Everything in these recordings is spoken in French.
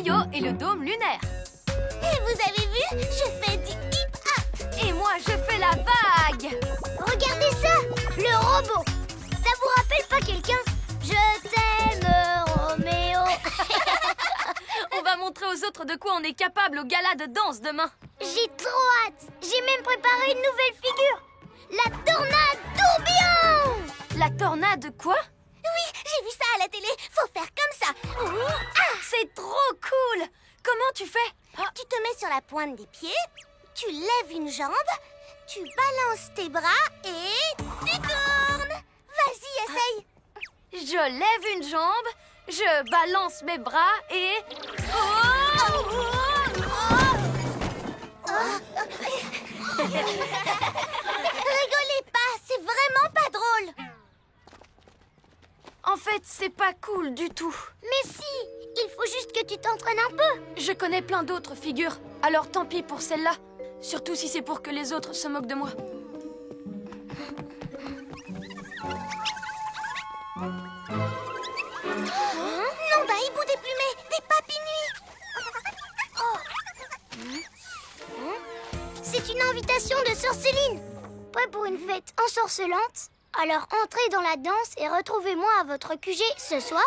yo-yo et le dôme lunaire. Et vous avez vu, je fais du hip-hop. Et moi, je fais la vague. Regardez ça, le robot. Ça vous rappelle pas quelqu'un? Je t'aime, Roméo. On va montrer aux autres de quoi on est capable au gala de danse demain. J'ai trop hâte. J'ai même préparé une nouvelle figure. La tornade tourbillon. La tornade quoi? Oui, j'ai vu ça à la télé. Faut faire comme ça. Ah, c'est trop cool. Comment tu fais? Tu te mets sur la pointe des pieds, tu lèves une jambe, tu balances tes bras et tu tournes. Vas-y, essaye. Je lève une jambe, je balance mes bras et... Rigolez pas, c'est vraiment pas drôle. En fait, c'est pas cool du tout. Mais si, il faut juste que tu t'entraînes un peu. Je connais plein d'autres figures, alors tant pis pour celle-là. Surtout si c'est pour que les autres se moquent de moi. Non, bah, hibou déplumé, des papinouis. C'est une invitation de Sorceline. Prêt pour une fête ensorcelante? Alors entrez dans la danse et retrouvez-moi à votre QG ce soir.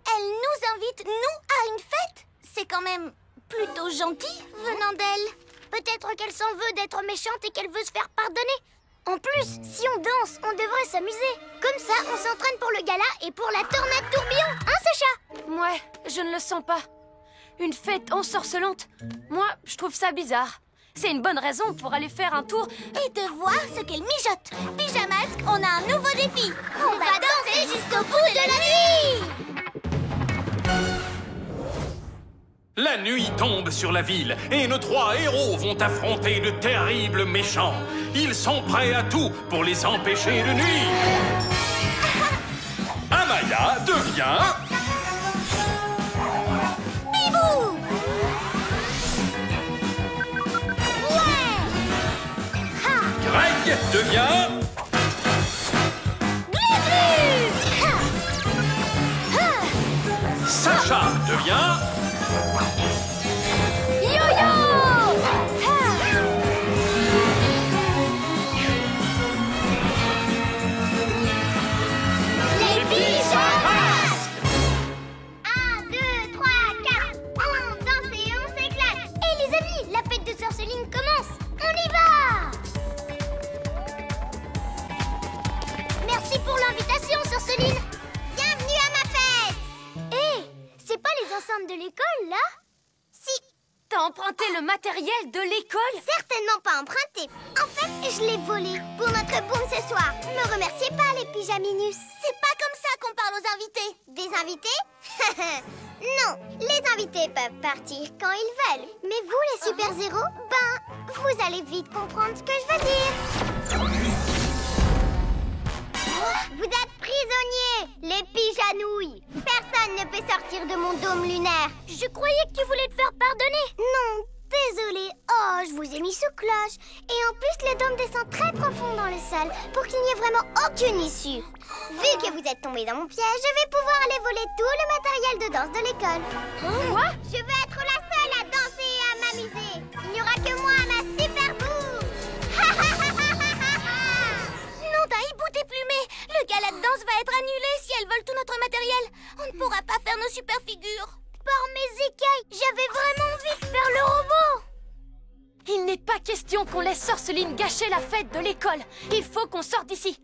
Elle nous invite, nous, à une fête? C'est quand même plutôt gentil venant d'elle. Peut-être qu'elle s'en veut d'être méchante et qu'elle veut se faire pardonner. En plus, si on danse, on devrait s'amuser. Comme ça, on s'entraîne pour le gala et pour la tornade tourbillon, hein, Sacha? Ouais, je ne le sens pas. Une fête ensorcelante? Moi, je trouve ça bizarre. C'est une bonne raison pour aller faire un tour et de voir ce qu'elle mijote. Pyjamasque, on a un nouveau défi. On va danser jusqu'au bout de la nuit. La nuit tombe sur la ville et nos trois héros vont affronter de terribles méchants. Ils sont prêts à tout pour les empêcher de nuire. Amaya devient... Bibou! Ouais! Ha! Greg devient... Glu-glu! Ha! Ha! Sacha devient... Yo-yo! Ha! Les pyjamas! 1, 2, 3, 4. On danse et on s'éclate. Et les amis, la fête de Sorceline commence. On y va! Merci pour l'invitation, Sorceline. Bienvenue à ma fête. Hé, c'est pas les enceintes de l'école, là? Si. T'as emprunté le matériel de l'école? Certainement pas emprunté. En fait, je l'ai volé pour notre boom ce soir. Me remerciez pas, les pyjaminus. C'est pas comme ça qu'on parle aux invités. Des invités? Non, les invités peuvent partir quand ils veulent. Mais vous, les super-héros, vous allez vite comprendre ce que je veux dire. Vous êtes prisonniers, les pyjanouilles. Personne ne peut sortir de mon dôme lunaire. Je croyais que tu voulais te faire pardonner. Non, désolé. Oh, je vous ai mis sous cloche. Et en plus, le dôme descend très profond dans le sol pour qu'il n'y ait vraiment aucune issue. Vu que vous êtes tombés dans mon piège, je vais pouvoir aller voler tout le matériel de danse de l'école. Quoi? Je veux être la seule à danser et à m'amuser. Il n'y aura que moi à ma super boum. Non, d'un hibou déplumé. Le gala de danse va être annulé si elles veulent tout notre matériel. On ne pourra pas faire nos super figures. Par mes écailles, j'avais vraiment envie de faire le robot. Il n'est pas question qu'on laisse Sorceline gâcher la fête de l'école. Il faut qu'on sorte d'ici.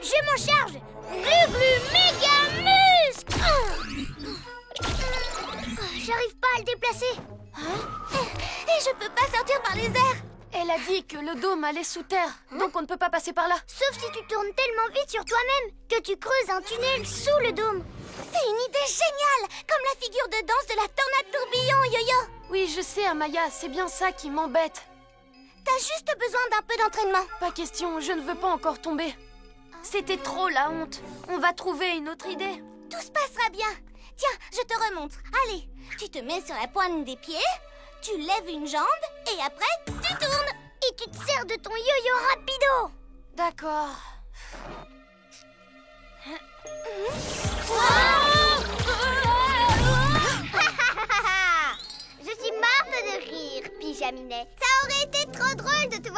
Je m'en charge. Glu-glu méga muscle. J'arrive pas à le déplacer. Et je peux pas sortir par les airs. Elle a dit que le dôme allait sous terre, donc on ne peut pas passer par là. Sauf si tu tournes tellement vite sur toi-même que tu creuses un tunnel sous le dôme. C'est une idée géniale, comme la figure de danse de la tornade tourbillon, Yo-Yo. Oui, je sais, Amaya, c'est bien ça qui m'embête. T'as juste besoin d'un peu d'entraînement. Pas question, je ne veux pas encore tomber. C'était trop la honte. On va trouver une autre idée. Tout se passera bien. Tiens, je te remontre. Allez, tu te mets sur la pointe des pieds, tu lèves une jambe et après, tu tournes. Et tu te sers de ton yo-yo rapido. D'accord.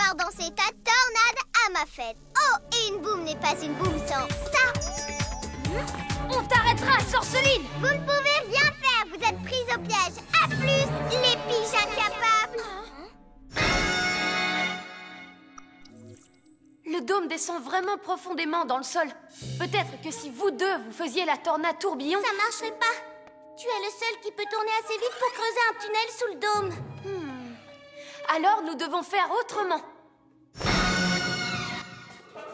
falloir danser ta tornade à ma fête. Oh, et une boum n'est pas une boum sans ça. On t'arrêtera, Sorceline! Vous ne pouvez rien faire, vous êtes prise au piège. À plus, les piges incapables. Le dôme descend vraiment profondément dans le sol. Peut-être que si vous deux, vous faisiez la tornade tourbillon... Ça marcherait pas. Tu es le seul qui peut tourner assez vite pour creuser un tunnel sous le dôme. Alors nous devons faire autrement.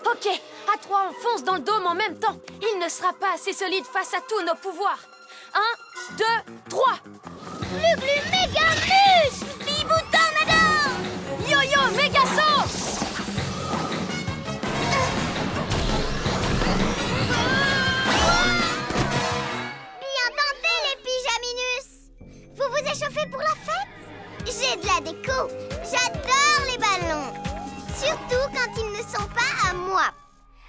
Ok, à trois, on fonce dans le dôme en même temps. Il ne sera pas assez solide face à tous nos pouvoirs. 1, 2, 3. Glu-glu méga muscle. Bibou tornado. Yo-yo méga saut. Bien tenté, les pyjaminus. Vous vous échauffez pour la fête? J'ai de la déco. J'adore les ballons. Surtout quand ils ne sont pas à moi.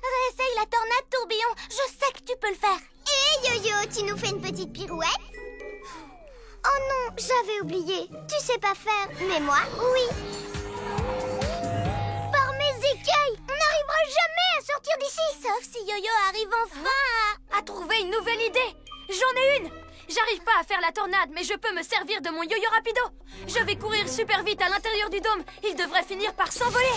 Réessaye la tornade tourbillon. Je sais que tu peux le faire. Et Yo-Yo, tu nous fais une petite pirouette? Oh non, j'avais oublié. Tu sais pas faire, mais moi, oui. Par mes écueils, on n'arrivera jamais à sortir d'ici. Sauf si Yo-Yo arrive enfin À trouver une nouvelle idée. J'en ai une. J'arrive pas à faire la tornade, mais je peux me servir de mon yo-yo rapido. Je vais courir super vite à l'intérieur du dôme. Il devrait finir par s'envoler.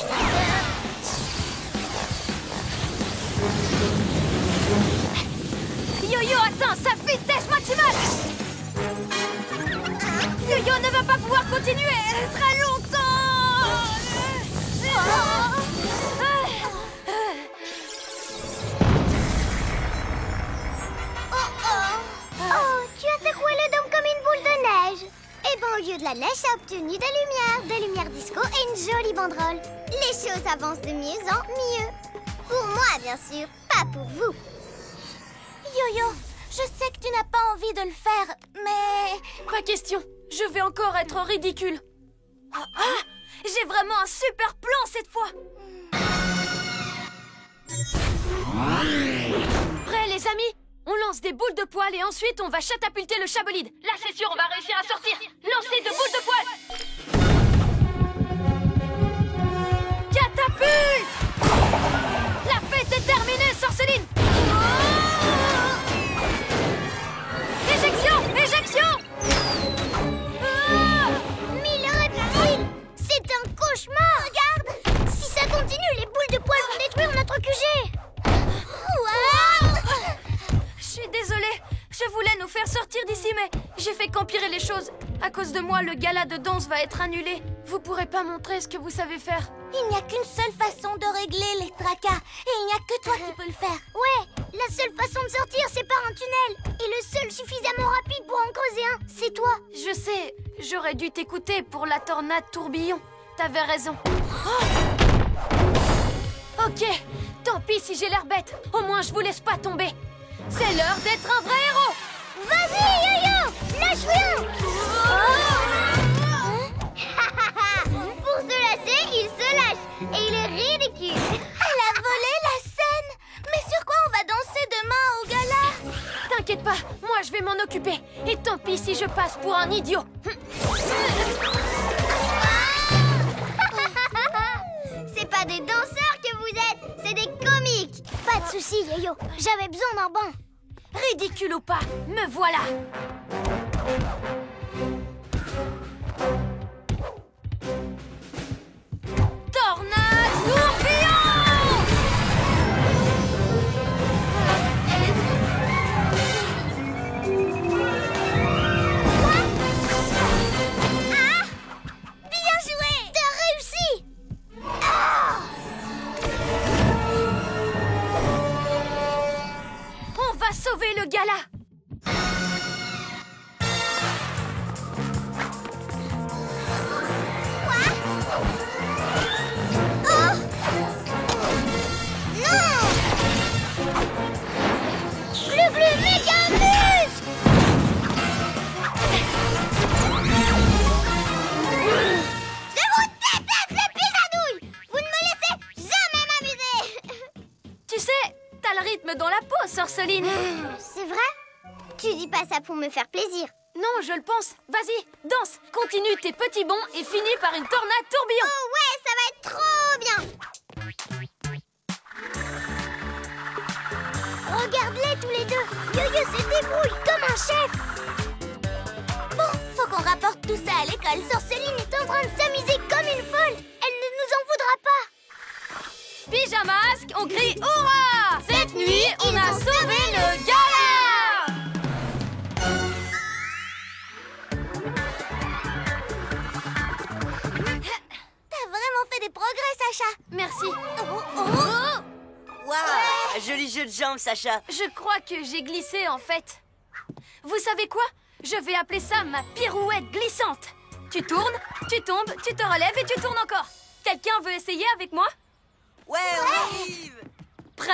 Yo-yo atteint sa vitesse maximale. Yo-yo ne va pas pouvoir continuer très longtemps. Oh, tu as secoué le dôme comme une boule de neige. Eh ben, au lieu de la neige, j'ai obtenu des lumières disco et une jolie banderole. Les choses avancent de mieux en mieux. Pour moi, bien sûr, pas pour vous. Yo-Yo, je sais que tu n'as pas envie de le faire, mais... Pas question. Je vais encore être ridicule. Ah, j'ai vraiment un super plan cette fois. Prêts les amis? On lance des boules de poil et ensuite on va catapulter le chabolide. Là c'est sûr, on va réussir à sortir. Lancez de boules de poil. Catapulte! La fête est terminée, Sorceline. Éjection! Éjection! Mille reptiles! C'est un cauchemar, regarde! Si ça continue, les boules de poil vont détruire notre QG! Waouh! Je suis désolée, je voulais nous faire sortir d'ici, mais j'ai fait qu'empirer les choses. À cause de moi, le gala de danse va être annulé. Vous pourrez pas montrer ce que vous savez faire. Il n'y a qu'une seule façon de régler les tracas, et il n'y a que toi qui peux le faire. Ouais, la seule façon de sortir, c'est par un tunnel. Et le seul suffisamment rapide pour en creuser un, c'est toi. Je sais, j'aurais dû t'écouter pour la tornade tourbillon. T'avais raison. Oh! Ok, tant pis si j'ai l'air bête. Au moins, je vous laisse pas tomber. C'est l'heure d'être un vrai héros. Vas-y, Yo-Yo, lâche rien. Pour se lâcher, il se lâche. Et il est ridicule. Elle a volé la scène. Mais sur quoi on va danser demain au gala? T'inquiète pas, moi je vais m'en occuper. Et tant pis si je passe pour un idiot. C'est pas des danseurs que vous êtes, c'est des comiques. Pas de soucis, Yo-Yo, j'avais besoin d'un bain. Ridicule ou pas, me voilà. Tornade tourbillon! Ah! Bien joué! T'as réussi! Ah! On va sauver le gala. Quoi? Oh! Non! Glu-glu méga muscle! Je vous déteste, les pisadouilles! Vous ne me laissez jamais m'amuser! Tu sais, t'as le rythme dans la peau, Sorceline. C'est vrai? Tu dis pas ça pour me faire plaisir. Non, je le pense. Vas-y, danse. Continue tes petits bonds et finis par une tornade tourbillon. Oh ouais, ça va être trop reviens. Regarde-les tous les deux. Yo-Yo se débrouille comme un chef. Bon, faut qu'on rapporte tout ça à l'école. Sorceline est en train de s'amuser comme une folle. Elle ne nous en voudra pas. Pyjamasque, on crie hurrah! Cette nuit, on a sauvé le gala! T'as vraiment fait des progrès, Sacha. Merci. Waouh, joli jeu de jambes, Sacha. Je crois que j'ai glissé en fait. Vous savez quoi? Je vais appeler ça ma pirouette glissante. Tu tournes, tu tombes, tu te relèves et tu tournes encore. Quelqu'un veut essayer avec moi? Ouais, on arrive. Prêt?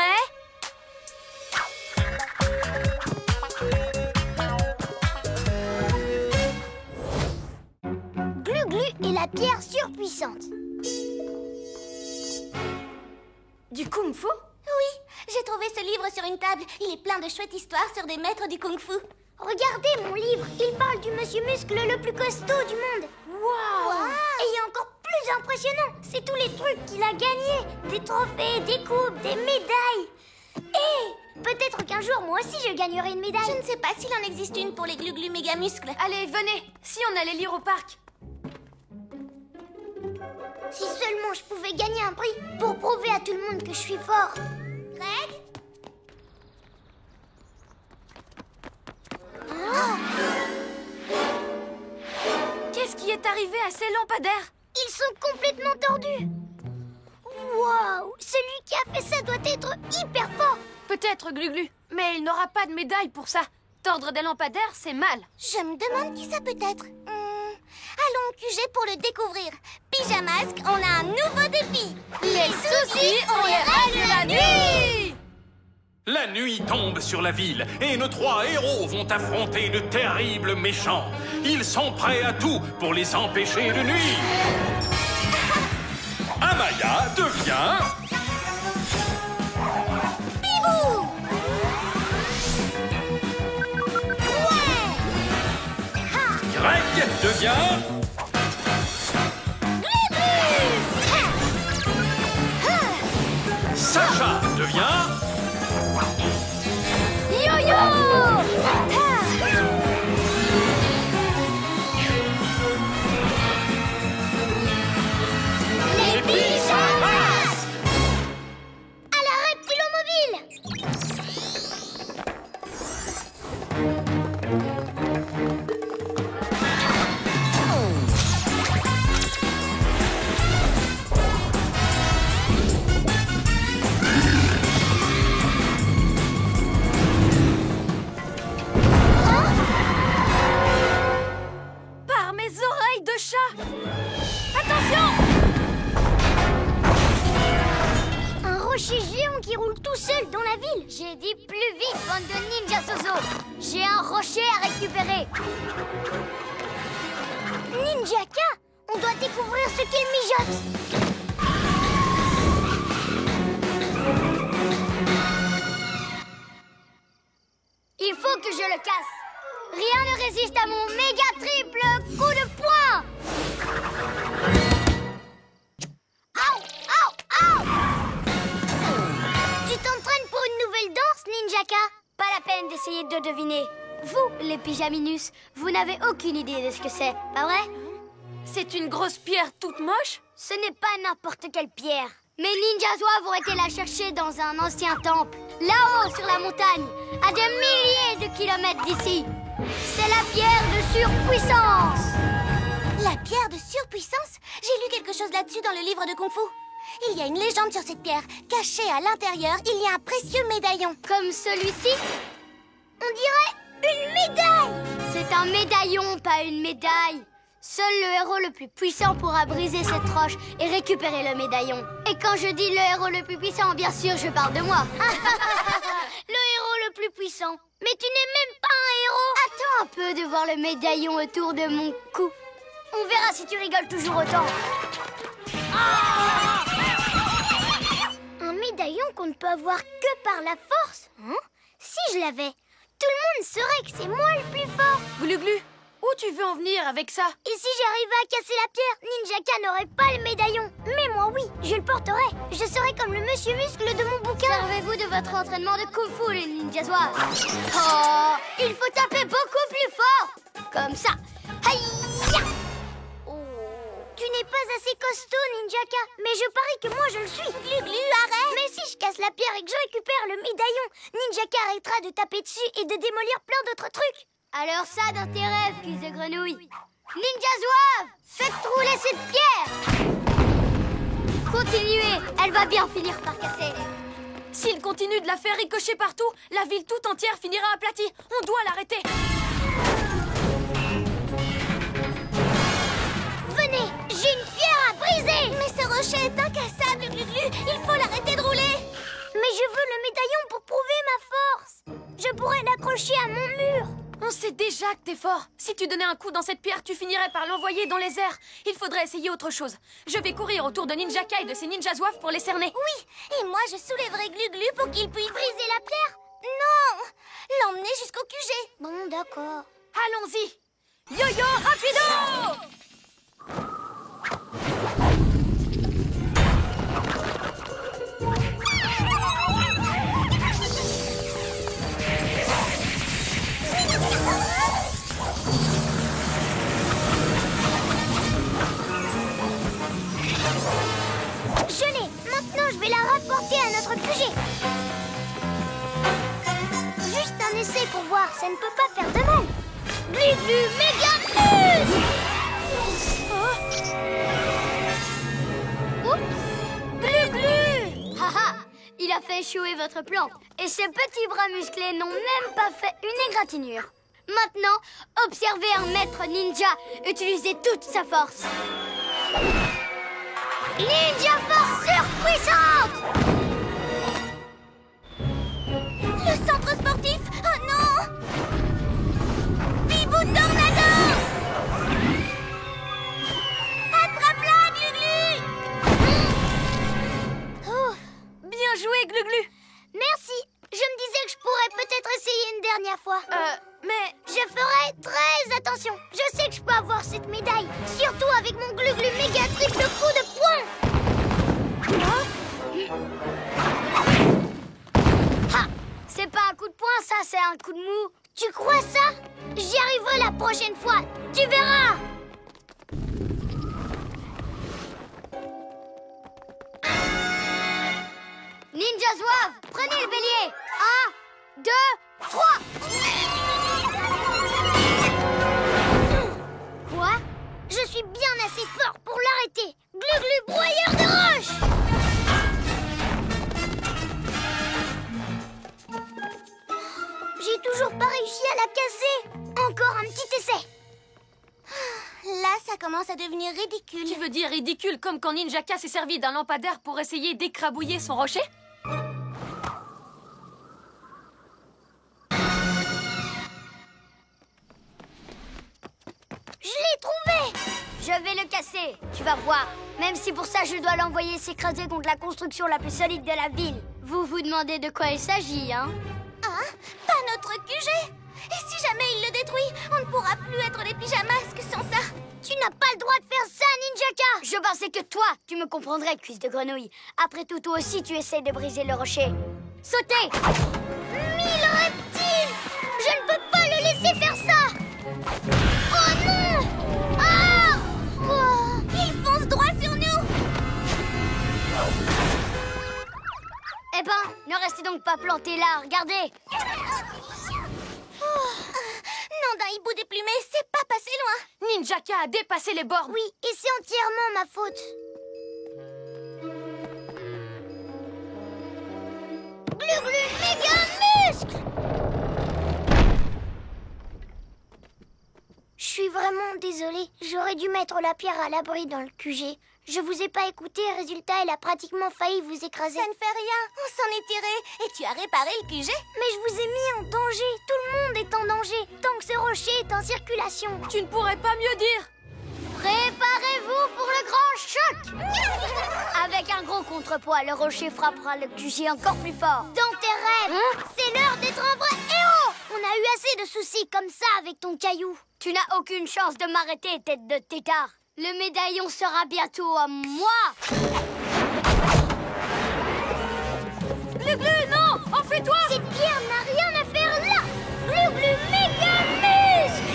Glu-Glu et la pierre surpuissante. Du kung-fu? Oui, j'ai trouvé ce livre sur une table. Il est plein de chouettes histoires sur des maîtres du kung-fu. Regardez mon livre, il parle du monsieur muscle le plus costaud du monde. Waouh! Et il y a encore plus impressionnant, c'est tous les trucs qu'il a gagnés. Des trophées, des coupes, des médailles. Et peut-être qu'un jour, moi aussi, je gagnerai une médaille. Je ne sais pas s'il en existe une pour les Glu-Glu méga muscles. Allez, venez, si on allait lire au parc. Si seulement je pouvais gagner un prix pour prouver à tout le monde que je suis fort. Greg? Qu'est-ce qui est arrivé à ces lampadaires? Ils sont complètement tordus. Waouh! Celui qui a fait ça doit être hyper fort. Peut-être, Glu-Glu, mais il n'aura pas de médaille pour ça. Tordre des lampadaires, c'est mal. Je me demande qui ça peut être. Allons au QG pour le découvrir. Pyjamasque, on a un nouveau défi. Les soucis, on les règle la nuit! La nuit tombe sur la ville et nos 3 héros vont affronter de terribles méchants. Ils sont prêts à tout pour les empêcher de nuire. Amaya devient... Bibou! Ouais! Greg devient... Sacha devient... Yo-yo! Les pyjamas! À la reptilomobile! Par mes oreilles de chat! Attention! Un rocher géant qui roule tout seul dans la ville. J'ai dit plus vite, bande de ninja Soso. J'ai un rocher à récupérer. Ninjaka, on doit découvrir ce qu'il mijote. Il faut que je le casse. Rien ne résiste à mon méga triple coup de poing. Aouh, aouh, aouh. Tu t'entraînes pour une nouvelle danse, Ninjaka? Pas la peine d'essayer de deviner. Vous, les pyjaminus, vous n'avez aucune idée de ce que c'est, pas vrai? C'est une grosse pierre toute moche? Ce n'est pas n'importe quelle pierre. Mes ninjas zouaves ont été la chercher dans un ancien temple, là-haut sur la montagne, à des milliers de kilomètres d'ici. C'est la pierre de surpuissance. La pierre de surpuissance? J'ai lu quelque chose là-dessus dans le livre de Kung Fu. Il y a une légende sur cette pierre. Cachée à l'intérieur, il y a un précieux médaillon. Comme celui-ci? On dirait une médaille. C'est un médaillon, pas une médaille. Seul le héros le plus puissant pourra briser cette roche et récupérer le médaillon. Et quand je dis le héros le plus puissant, bien sûr, je parle de moi. Le héros le plus puissant. Mais tu n'es même pas un héros. Attends un peu de voir le médaillon autour de mon cou. On verra si tu rigoles toujours autant. Un médaillon qu'on ne peut avoir que par la force, hein? Si je l'avais, tout le monde saurait que c'est moi le plus fort. Glu-Glu, où tu veux en venir avec ça? Et si j'arrivais à casser la pierre, Ninjaka n'aurait pas le médaillon. Mais moi, oui, je le porterai. Je serai comme le monsieur muscle de mon bouquin. Servez-vous de votre entraînement de Kung Fu, les ninjas zouaves. Oh, il faut taper beaucoup plus fort. Comme ça. Aïe! Tu n'es pas assez costaud, Ninjaka, mais je parie que moi je le suis. Glu-glu, arrête! Mais si je casse la pierre et que je récupère le médaillon, Ninjaka arrêtera de taper dessus et de démolir plein d'autres trucs. Alors ça, dans tes rêves, cuisse de grenouille. Ninja zouave, faites rouler cette pierre. Continuez, elle va bien finir par casser. S'il continue de la faire ricocher partout, la ville tout entière finira aplatie. On doit l'arrêter. Venez, j'ai une pierre à briser. Mais ce rocher est incassable, Glu-glu. Il faut l'arrêter de rouler. Mais je veux le médaillon pour prouver ma force. Je pourrais l'accrocher à mon mur. On sait déjà que t'es fort. Si tu donnais un coup dans cette pierre, tu finirais par l'envoyer dans les airs. Il faudrait essayer autre chose. Je vais courir autour de Ninjaka et de ses ninjas zouaves pour les cerner. Oui, et moi je soulèverai Glu-glu pour qu'il puisse briser la pierre. Non, l'emmener jusqu'au QG. Bon, d'accord. Allons-y. Yo-yo rapido! Je l'ai. Maintenant, je vais la rapporter à notre QG. Juste un essai pour voir, ça ne peut pas faire de mal. Glu-glu méga plus! Oups! Glu-glu! Haha! Il a fait échouer votre plan. Et ses petits bras musclés n'ont même pas fait une égratignure. Maintenant, observez un maître ninja utiliser toute sa force. Ninja force surpuissante! Le centre sportif? Oh non! Bibou tornado! Attrape-la, Glu-glu! Oh, Bien joué, Glu-glu. merci. Je me disais que je pourrais peut-être essayer une dernière fois. Mais... Je ferai très attention. Je sais que je peux avoir cette médaille. Surtout avec mon Glu-glu méga triple coup de poing. Ha! C'est pas un coup de poing, ça, c'est un coup de mou. Tu crois ça? J'y arriverai la prochaine fois. Tu verras. Ninja zouave, prenez le bélier. 1, 2, 3. Quoi? Je suis bien assez fort pour l'arrêter. Glu-glu broyeur de roche. J'ai toujours pas réussi à la casser. Encore un petit essai. Là, ça commence à devenir ridicule. Tu veux dire ridicule comme quand Ninjaka s'est servi d'un lampadaire pour essayer d'écrabouiller son rocher? Je l'ai trouvé. Je vais le casser, tu vas voir. Même si pour ça je dois l'envoyer s'écraser contre la construction la plus solide de la ville. Vous vous demandez de quoi il s'agit, hein? Hein? Pas notre QG. Et si jamais il le détruit, on ne pourra plus être les pyjamasques sans ça. Tu n'as pas le droit de faire ça, Ninjaka. Je pensais que toi, tu me comprendrais, cuisse de grenouille. Après tout, toi aussi, tu essayes de briser le rocher. Sautez! 1000 reptiles! Je ne peux pas le laisser faire ça! Oh non! Ah! Oh, il fonce droit sur nous! Eh ben, ne restez donc pas plantés là, regardez! Non, d'un hibou déplumé, c'est pas passé loin! Ninjaka a dépassé les bornes. Oui, et c'est entièrement ma faute. Glu-glu méga muscle! Je suis vraiment désolée. J'aurais dû mettre la pierre à l'abri dans le QG. Je vous ai pas écouté, résultat, elle a pratiquement failli vous écraser. Ça ne fait rien, on s'en est tiré. Et tu as réparé le QG? Mais je vous ai mis en danger. Tout le monde est en danger, tant que ce rocher est en circulation. Tu ne pourrais pas mieux dire. Préparez-vous pour le grand choc! Avec un gros contrepoids, le rocher frappera le QG encore plus fort. Dans tes rêves, Hein? c'est l'heure d'être un vrai héros. On a eu assez de soucis comme ça avec ton caillou. Tu n'as aucune chance de m'arrêter, tête de tétard. Le médaillon sera bientôt à moi. Glu-Glu, non! Enfuis-toi! Cette pierre n'a rien à faire là. Glu-Glu méga muscle.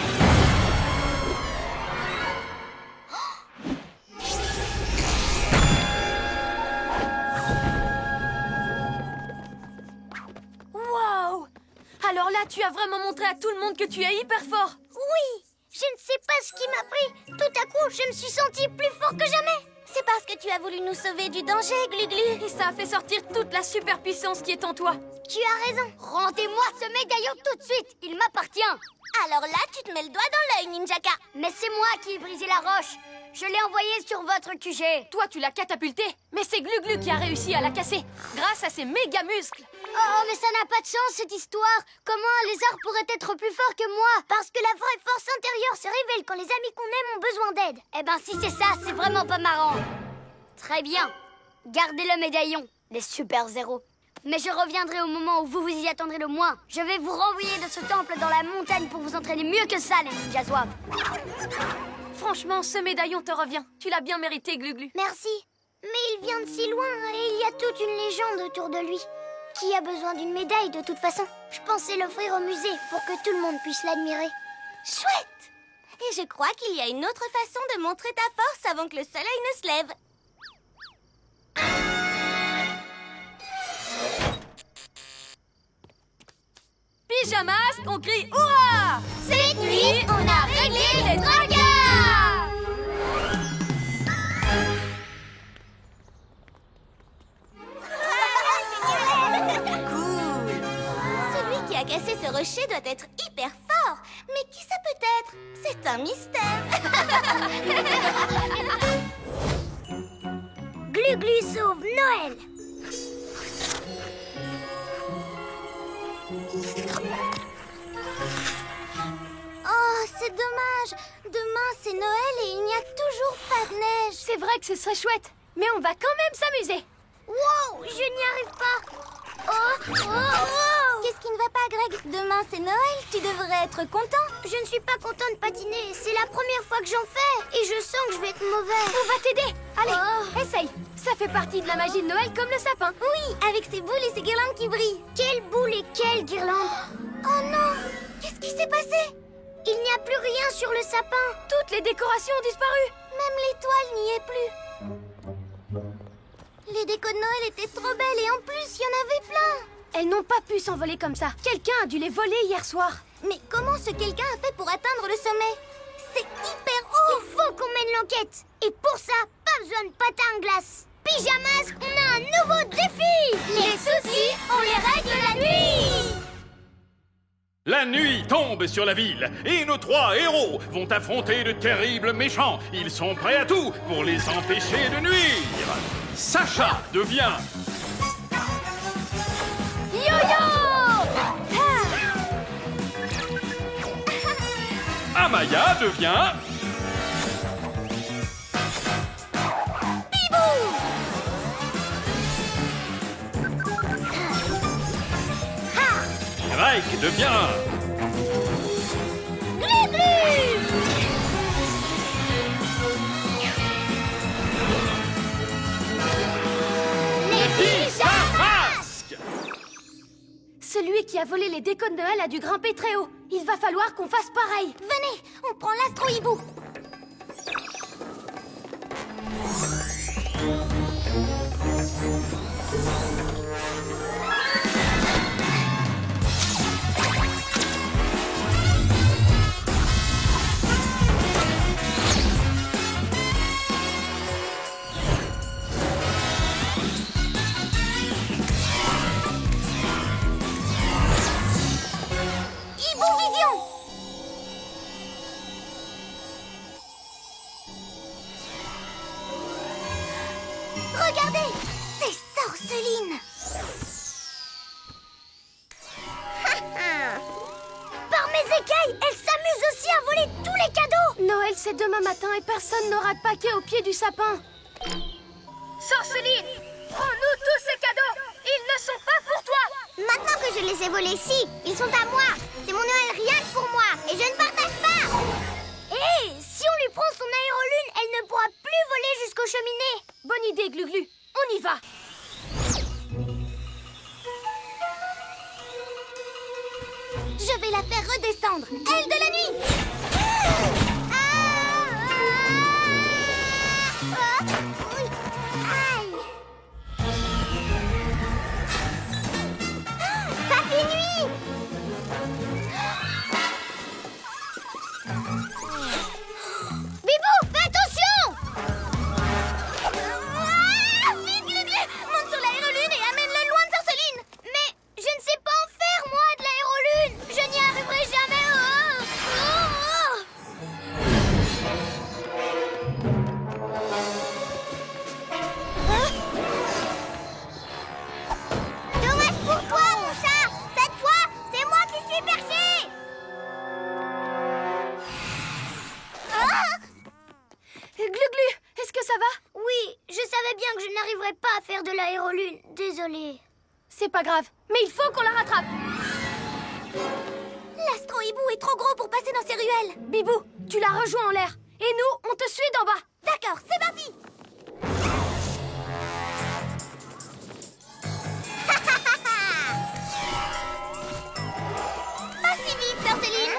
Waouh! Alors là, tu as vraiment montré à tout le monde que tu es hyper fort. Oui, je ne sais pas ce qui m'a pris. Tout à coup, je me suis sentie plus fort que jamais. C'est parce que tu as voulu nous sauver du danger, Glu-Glu. Et ça a fait sortir toute la super puissance qui est en toi. Tu as raison. Rendez-moi ce médaillon tout de suite. Il m'appartient. Alors là, tu te mets le doigt dans l'œil, Ninjaka. Mais c'est moi qui ai brisé la roche. Je l'ai envoyée sur votre QG. Toi, tu l'as catapultée, mais c'est Glu-Glu qui a réussi à la casser, grâce à ses méga muscles. Oh, mais ça n'a pas de sens, cette histoire. Comment un lézard pourrait être plus fort que moi? Parce que la vraie force intérieure se révèle quand les amis qu'on aime ont besoin d'aide. Eh ben, si c'est ça, c'est vraiment pas marrant. Très bien. Gardez le médaillon, les super-héros. Mais je reviendrai au moment où vous vous y attendrez le moins. Je vais vous renvoyer de ce temple dans la montagne pour vous entraîner mieux que ça, les ninjas zouaves. Franchement, ce médaillon te revient. Tu l'as bien mérité, Glu-Glu. Merci. Mais il vient de si loin et il y a toute une légende autour de lui. Qui a besoin d'une médaille de toute façon? Je pensais l'offrir au musée pour que tout le monde puisse l'admirer. Chouette! Et je crois qu'il y a une autre façon de montrer ta force avant que le soleil ne se lève. Pyjamasque, on crie Ouah! Cette nuit, on a réglé les dragons! Cool! Celui qui a cassé ce rocher doit être hyper fort. Mais qui ça peut être? C'est un mystère. Glu-Glu sauve Noël! Oh, c'est dommage. Demain, c'est Noël et il n'y a toujours pas de neige. C'est vrai que ce serait chouette, mais on va quand même s'amuser. Wow, je n'y arrive pas! Oh! Qu'est-ce qui ne va pas, Greg? Demain, c'est Noël. Tu devrais être content. Je ne suis pas content de patiner. C'est la première fois que j'en fais. Et je sens que je vais être mauvais. On va t'aider. Allez, Oh. essaye. Ça fait partie de la magie de Noël comme le sapin. Oui, avec ses boules et ses guirlandes qui brillent. Quelle boule et quelle guirlande! Oh non! Qu'est-ce qui s'est passé? Il n'y a plus rien sur le sapin. Toutes les décorations ont disparu. Même l'étoile n'y est plus. Les décos de Noël étaient trop belles et en plus, il y en avait plein. Elles n'ont pas pu s'envoler comme ça. Quelqu'un a dû les voler hier soir. Mais comment ce quelqu'un a fait pour atteindre le sommet? C'est hyper haut. Il faut qu'on mène l'enquête. Et pour ça, pas besoin de patin à glace. Pyjamasque, on a un nouveau défi. Les soucis, on les règle la nuit. La nuit tombe sur la ville et nos 3 héros vont affronter de terribles méchants. Ils sont prêts à tout pour les empêcher de nuire. Sacha devient Yo-yo! Amaya devient Drake devient Pyjamasque. Celui qui a volé les décos de Noël a dû grimper très haut. Il va falloir qu'on fasse pareil. Venez, on prend l'astro-hibou. Hibou Vision. Regardez, c'est Sorceline. Par mes écailles, elle s'amuse aussi à voler tous les cadeaux. Noël, c'est demain matin et personne n'aura de paquet au pied du sapin. Sorceline, prends-nous tous ces cadeaux. Ils ne sont pas pour toi. Maintenant que je les ai volés, si, ils sont à moi. C'est mon Noël rien que pour moi et je ne partage pas. Hé, si on lui prend son aérolune, elle ne cheminées. Bonne idée, Glu-Glu. On y va. Je vais la faire redescendre. Elle de la nuit. Papy Nuit! Bibou, fais attention! Vite, Glu-Glu, monte sur l'aérolune et amène-le loin de Sorceline. Mais je ne sais pas en faire, moi, de l'aérolune! Je n'y arriverai jamais! Dommage pour toi, mon chat. Cette fois, c'est moi qui suis perché. Glu-Glu, est-ce que ça va? Oui, je savais bien que je n'arriverais pas à faire de l'aérolune. Désolée. C'est pas grave, mais il faut qu'on la rattrape. L'astro-hibou est trop gros pour passer dans ces ruelles. Bibou, tu la rejoins en l'air. Et nous, on te suit d'en bas. D'accord, c'est parti. Pas si vite, Sorceline.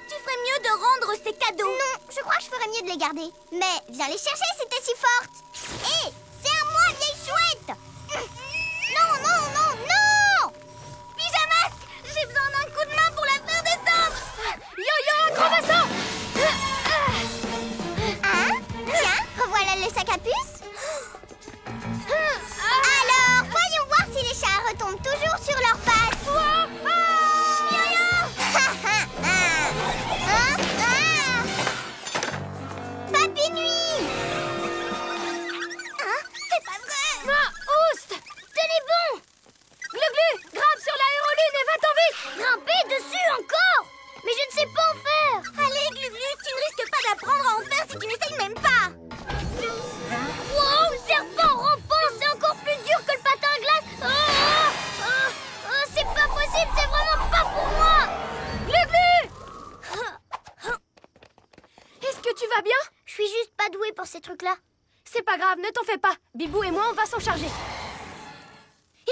Tu ferais mieux de rendre ces cadeaux. Non, je crois que je ferais mieux de les garder. Mais viens les chercher si t'es si forte. Hé, c'est à moi, vieille chouette! Non, non, non, non. Pyjamasque, j'ai besoin d'un coup de main pour la faire descendre. Yo-yo, gros bassin. Hein? Tiens, revoilà le sac à puce. Alors, voyons voir si les chats retombent toujours sur leurs pattes. Papy Nuit! Hein? C'est pas vrai. Ah, oust. Tenez bon! Glu-Glu, grimpe sur l'aérolune et va-t'en vite. Grimper dessus encore? Mais je ne sais pas en faire! Allez, Glu-Glu, tu ne risques pas d'apprendre à en faire si tu n'essayes même pas. Wow, serpent rampant, c'est encore plus dur que le patin à glace! C'est pas possible, c'est vraiment pas pour moi! Glu-Glu. Est-ce que tu vas bien? Je suis juste pas douée pour ces trucs-là. C'est pas grave, ne t'en fais pas. Bibou et moi, on va s'en charger.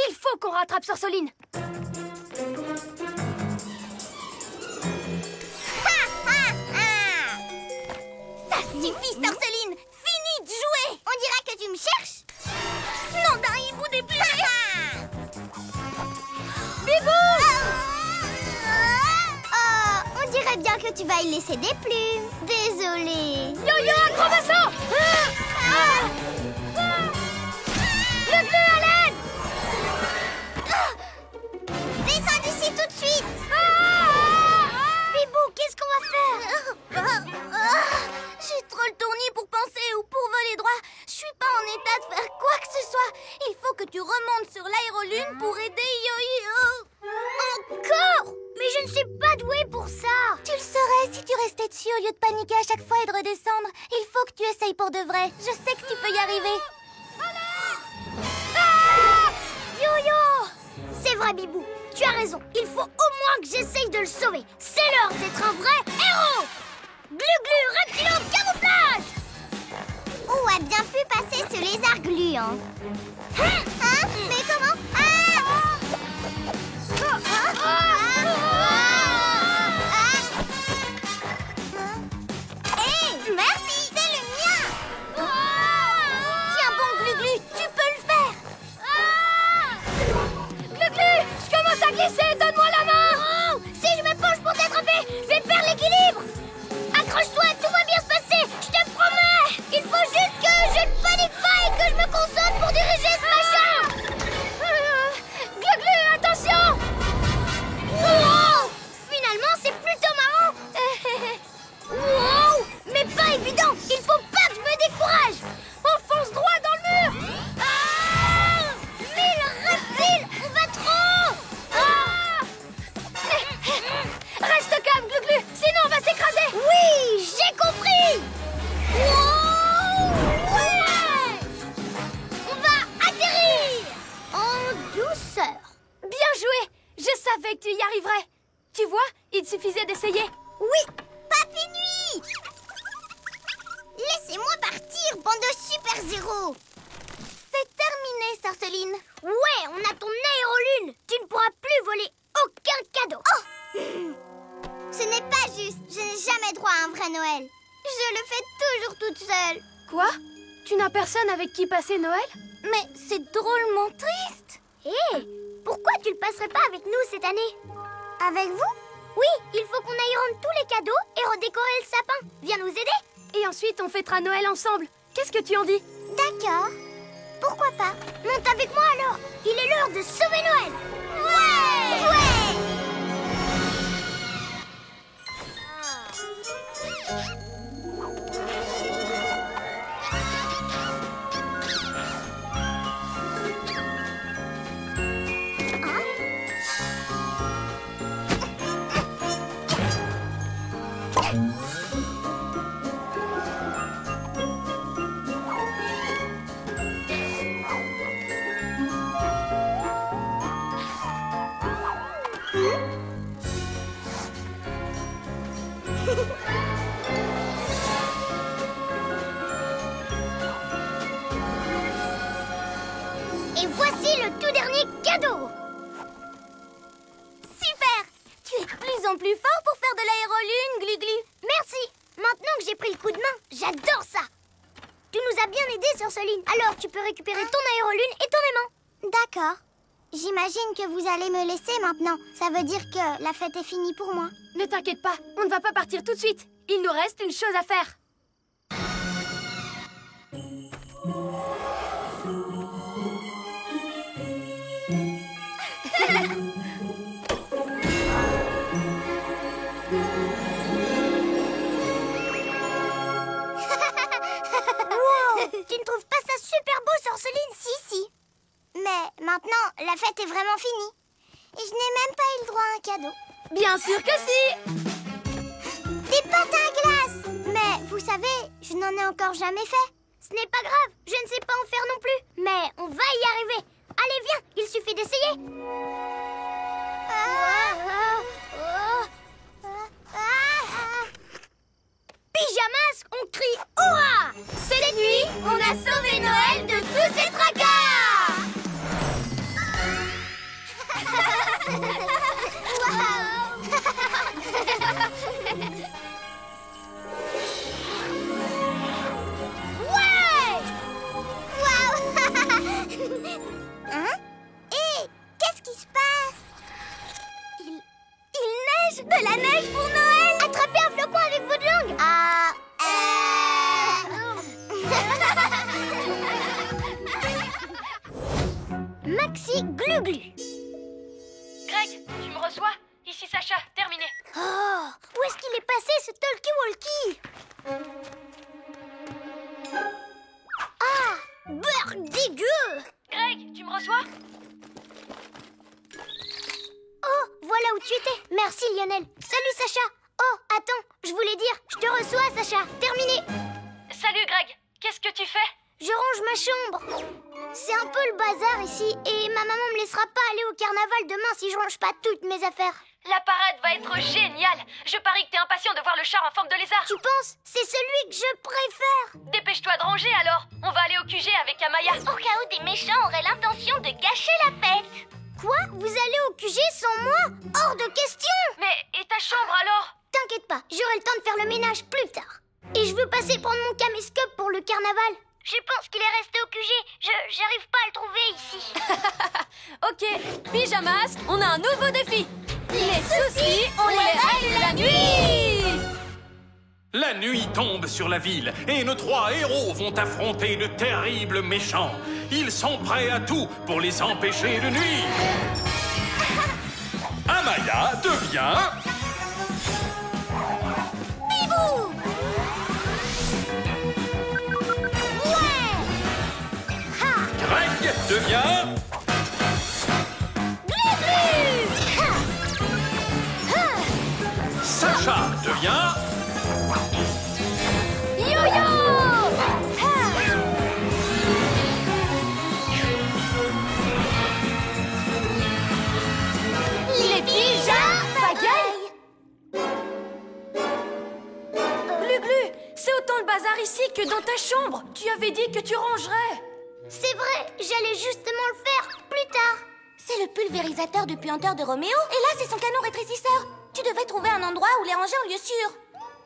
Il faut qu'on rattrape Sorceline. Ça suffit, Sorceline. Fini de jouer. On dirait que tu me cherches? Nom d'un hibou déplumé. On dirait bien que tu vas y laisser des plumes. Désolée. Yo-yo, un gros bassin. Glu-Glu, à l'aide. Descends d'ici tout de suite. Bibou, qu'est-ce qu'on va faire? J'ai trop le tournis pour penser ou pour voler droit. Je suis pas en état de faire quoi que ce soit. Il faut que tu remontes sur l'aérolune pour aider Yo-Yo. Encore? Mais je ne suis pas douée pour ça. Tu le saurais si tu restais dessus au lieu de paniquer à chaque fois et de redescendre. Il faut que tu essayes pour de vrai. Je sais que tu peux y arriver. Yo-Yo! C'est vrai, Bibou. Tu as raison. Il faut au moins que j'essaye de le sauver. C'est l'heure d'être un vrai héros. Glu-Glu, reptilo, camouflage! Où a bien pu passer ce lézard gluant? Hein? Mais comment? Hé, merci, c'est le mien. Tiens bon, Glu-Glu, tu peux le faire. Glu-Glu, je commence à glisser. Donne-moi la main. Si je me penche pour t'attraper, je vais perdre l'équilibre. Accroche-toi, tout va bien se passer, je te promets. Il faut juste que je ne panique pas et que je me concentre pour diriger ce machin. Glu-Glu, attention. Wow! Finalement, c'est plutôt marrant. Wow! Mais pas évident. Il faut pas que je me décourage. On fonce droit dans le mur. Mais le reptile, on va trop. Reste calme, Glu-Glu, sinon on va s'écraser. Oui, j'ai compris. Wow! Ouais! On va atterrir en douceur. Bien joué. Je savais que tu y arriverais. Tu vois, il suffisait d'essayer. Oui, Papy Nuit. Laissez-moi partir, bande de super-héros! C'est terminé, Sorceline! Ouais, on a ton aérolune! Tu ne pourras plus voler aucun cadeau! Oh! Ce n'est pas juste, je n'ai jamais droit à un vrai Noël. Je le fais toujours toute seule. Quoi? Tu n'as personne avec qui passer Noël? Mais c'est drôlement triste. Hé, pourquoi tu le passerais pas avec nous cette année? Avec vous? Oui, il faut qu'on aille rendre tous les cadeaux et redécorer le sapin. Viens nous aider. Et ensuite, on fêtera Noël ensemble. Qu'est-ce que tu en dis? D'accord. Pourquoi pas? Monte avec moi alors. Il est l'heure de sauver Noël. Ouais! Ouais! Et voici le tout dernier cadeau. Super! Tu es de plus en plus fort pour faire de l'aérolune, Glu-Glu. Merci. Maintenant que j'ai pris le coup de main, j'adore ça. Tu nous as bien aidés, Sorceline. Alors tu peux récupérer ton aérolune et ton aimant. D'accord. J'imagine que vous allez me laisser maintenant. Ça veut dire que la fête est finie pour moi. Ne t'inquiète pas, on ne va pas partir tout de suite. Il nous reste une chose à faire. Tu ne trouves pas ça super beau, Sorceline? Si. Mais maintenant, la fête est vraiment finie. Et je n'ai même pas eu le droit à un cadeau. Bien sûr que si! Des pâtes à glace! Mais vous savez, je n'en ai encore jamais fait. Ce n'est pas grave, je ne sais pas en faire non plus. Mais on va y arriver. Allez, viens, il suffit d'essayer. Pyjamas, on crie hurrah! Cette nuit, on a sauvé Noël de tous ces tracas! Ouais! Waouh! Hein? Hé, qu'est-ce qui se passe? Il neige! De la neige pour Noël! Attrapez un flocon avec votre langue! Maxi Glu-Glu. Greg, tu me reçois? Ici Sacha, terminé. Oh, où est-ce qu'il est passé ce talkie-walkie? Ah, beurre dégueu! Greg, tu me reçois? Oh, voilà où tu étais. Merci Lionel. Salut Sacha. Oh, attends, je voulais dire, je te reçois Sacha. Terminé. Salut Greg, qu'est-ce que tu fais? Je range ma chambre. C'est un peu le bazar ici et ma maman me laissera pas aller au carnaval demain si je range pas toutes mes affaires. La parade va être géniale. Je parie que t'es impatient de voir le char en forme de lézard. Tu penses? C'est celui que je préfère. Dépêche-toi de ranger alors. On va aller au QG avec Amaya. Au cas où des méchants auraient l'intention de gâcher la fête. Quoi? Vous allez au QG sans moi? Hors de question. Mais et ta chambre alors? T'inquiète pas, j'aurai le temps de faire le ménage plus tard. Et je veux passer prendre mon caméscope pour le carnaval. Je pense qu'il est resté au QG. J'arrive pas à le trouver ici. Ok, Pyjamas, on a un nouveau défi. Les soucis, on les règle la nuit. La nuit tombe sur la ville et nos trois héros vont affronter de terribles méchants. Ils sont prêts à tout pour les empêcher de nuire. Amaya devient... Bibou! Ouais! Ha! Greg devient... Glu-Glu! Ha! Ha! Sacha devient... Yo-yo! Ha! Les pyjamas! Pagaille? Glu-Glu, c'est au autant le bazar ici que dans ta chambre. Tu avais dit que tu rangerais. C'est vrai, j'allais justement le faire plus tard. C'est le pulvérisateur de puanteur de Roméo. Et là, c'est son canon rétrécisseur. Tu devais trouver un endroit où les ranger en lieu sûr.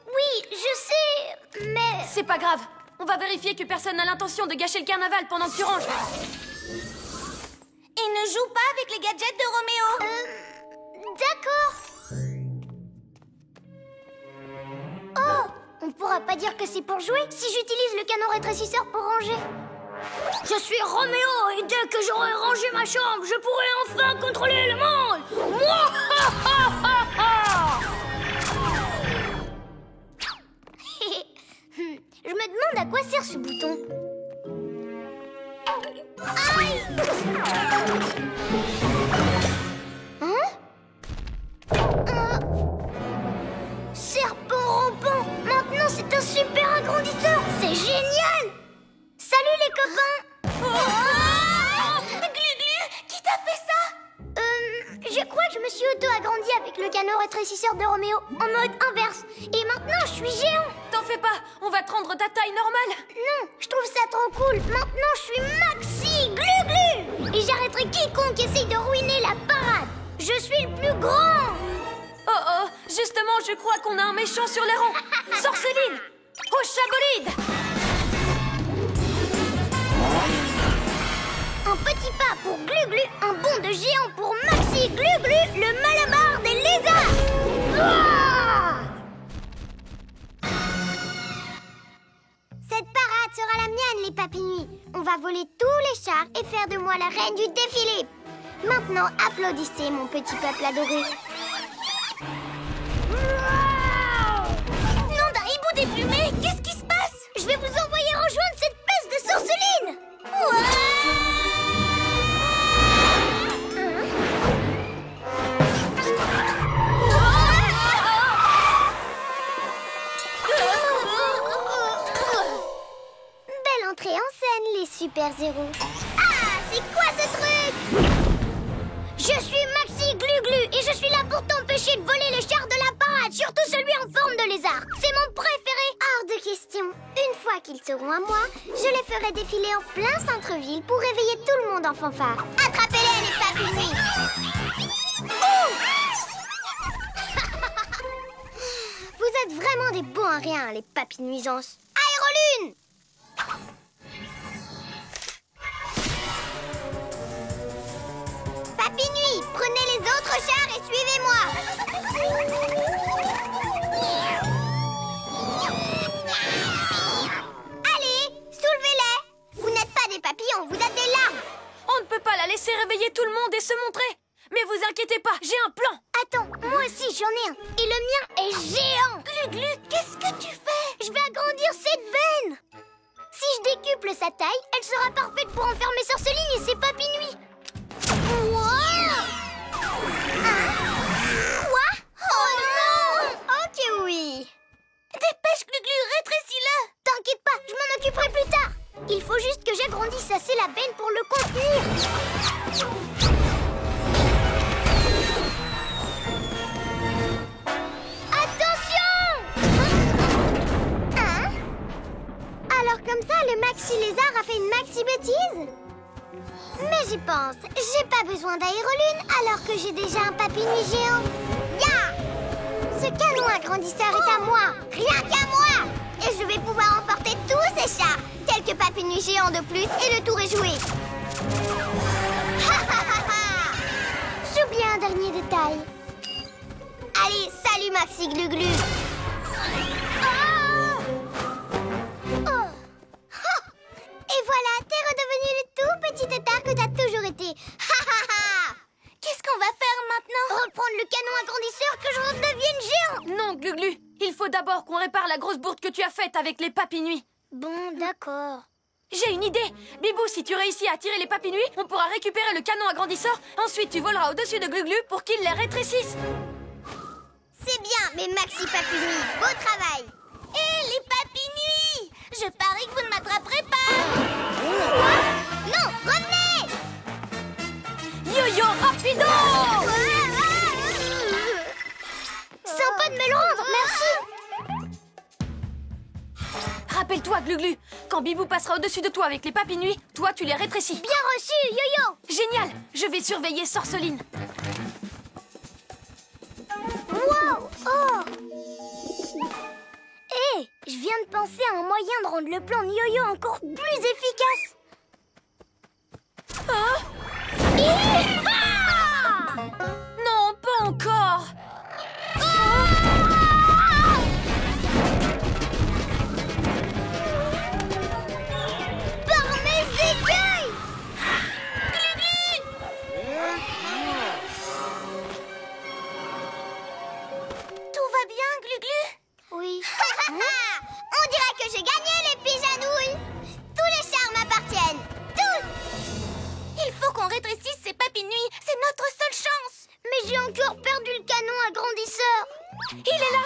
Oui, je sais, mais... C'est pas grave. On va vérifier que personne n'a l'intention de gâcher le carnaval pendant que tu ranges. Et ne joue pas avec les gadgets de Roméo. D'accord. Oh, on pourra pas dire que c'est pour jouer si j'utilise le canon rétrécisseur pour ranger. Je suis Roméo et dès que j'aurai rangé ma chambre, je pourrai enfin contrôler le monde. Je me demande à quoi sert ce bouton. Aïe! Serpent rampant! Maintenant c'est un super agrandisseur! C'est génial! Salut les copains! Glu-Glu, qui t'a fait ça? Je crois que je me suis auto-agrandi avec le canon rétrécisseur de Roméo en mode inverse. Et maintenant je suis géant! T'en fais pas, on va te rendre ta taille normale. Non, je trouve ça trop cool. Maintenant, je suis Maxi Glu-Glu. Et j'arrêterai quiconque essaye de ruiner la parade. Je suis le plus grand. Oh, justement, je crois qu'on a un méchant sur les rangs. Sorceline, au chabolide. Un petit pas pour Glu-Glu, un bond de géant pour Maxi Glu-Glu, le malabar des lézards. Ouah! Cette parade sera la mienne, les papinouis. On va voler tous les chars et faire de moi la reine du défilé. Maintenant, applaudissez, mon petit peuple adoré. Nom d'un hibou déplumé, qu'est-ce qui se passe? Je vais vous envoyer rejoindre cette peste de sorceline. Belle entrée en scène, les super-héros. Ah, c'est quoi ce truc? Je suis Maxi Glu-Glu et je suis là pour t'empêcher de voler le char de la parade, surtout celui en forme de lézard. C'est mon préféré. Hors de question. Une fois qu'ils seront à moi, je les ferai défiler en plein centre-ville pour réveiller tout le monde en fanfare. Attrapez-les, les papinouis. Vous êtes vraiment des bons à rien, les papinuisances. Aérolune! Papinouis, prenez les autres chars et suivez-moi. Allez, soulevez-les. Vous n'êtes pas des papillons, vous êtes des larves. On ne peut pas la laisser réveiller tout le monde et se montrer. Mais vous inquiétez pas, j'ai un plan. Attends, moi aussi j'en ai un. Et le mien est géant. Glu-Glu, qu'est-ce que tu fais? Je vais agrandir cette benne. Si je décuple sa taille, elle sera parfaite pour enfermer Sorceline et ses papinouis. Quoi? Oh non! Ok, oui. Dépêche, Glu-Glu, rétrécis-le. T'inquiète pas, je m'en occuperai plus tard. Il faut juste que j'agrandisse assez la benne pour le contenir. Alors comme ça, le Maxi Lézard a fait une Maxi bêtise? Mais j'y pense, j'ai pas besoin d'aérolune alors que j'ai déjà un papinouis géant. Ya! Ce canon agrandisseur est à moi, rien qu'à moi! Et je vais pouvoir emporter tous ces chars, quelques papinouis géants de plus et le tour est joué. Ha ha ha ha! J'oublie un dernier détail. Allez, salut Maxi Glu-Glu! Et voilà, t'es redevenu le tout petit tétard que t'as toujours été. Ha ha ha! Qu'est-ce qu'on va faire maintenant? Reprendre le canon agrandisseur que je redevienne géant. Non, Glu-Glu, il faut d'abord qu'on répare la grosse bourde que tu as faite avec les papinouis. Bon, d'accord. J'ai une idée. Bibou, si tu réussis à tirer les papinouis, on pourra récupérer le canon agrandisseur. Ensuite, tu voleras au-dessus de Glu-Glu pour qu'il les rétrécisse. C'est bien, mes Maxi Papinouis. Beau travail. Hé, les papinouis! Je parie que vous ne m'attraperez pas. Quoi? Non, revenez! Yo-yo rapido! Sympa de me le rendre, merci. Rappelle-toi, Glu-Glu, quand Bibou passera au-dessus de toi avec les papis-nuits, toi, tu les rétrécis. Bien reçu, Yo-Yo! Génial! Je vais surveiller Sorceline. Wow! Oh! Hé! Je viens de penser à un moyen de rendre le plan de Yo-Yo encore plus efficace. Non, pas encore! Par mes écueils! Tout va bien, Glu-Glu? Oui. On dirait que j'ai gagné les pigeanouilles. Tous les chars m'appartiennent. Tous! Il faut qu'on rétrécisse ces papis-nuits. C'est notre seule chance. Mais j'ai encore perdu le canon agrandisseur. Il est là!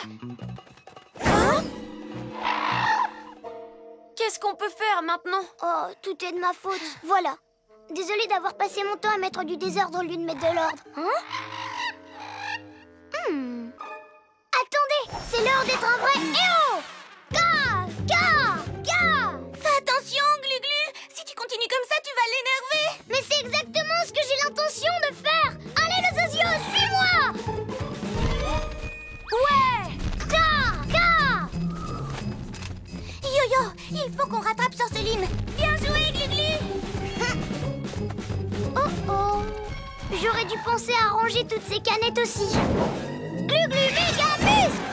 Qu'est-ce qu'on peut faire maintenant? Oh, tout est de ma faute. Voilà. Désolée d'avoir passé mon temps à mettre du désordre au lieu de mettre de l'ordre. Attendez, c'est l'heure d'être un vrai héros. Ga! Fais attention, Glu-Glu. Si tu continues comme ça, tu vas l'énerver. Mais c'est exactement ce que j'ai l'intention de faire. Allez, les osios, suis-moi. Ouais! Ga! Yo-Yo, il faut qu'on rattrape Sorceline. Bien joué, Glu-Glu. Oh. J'aurais dû penser à ranger toutes ces canettes aussi. Glu-Glu, méga muscle.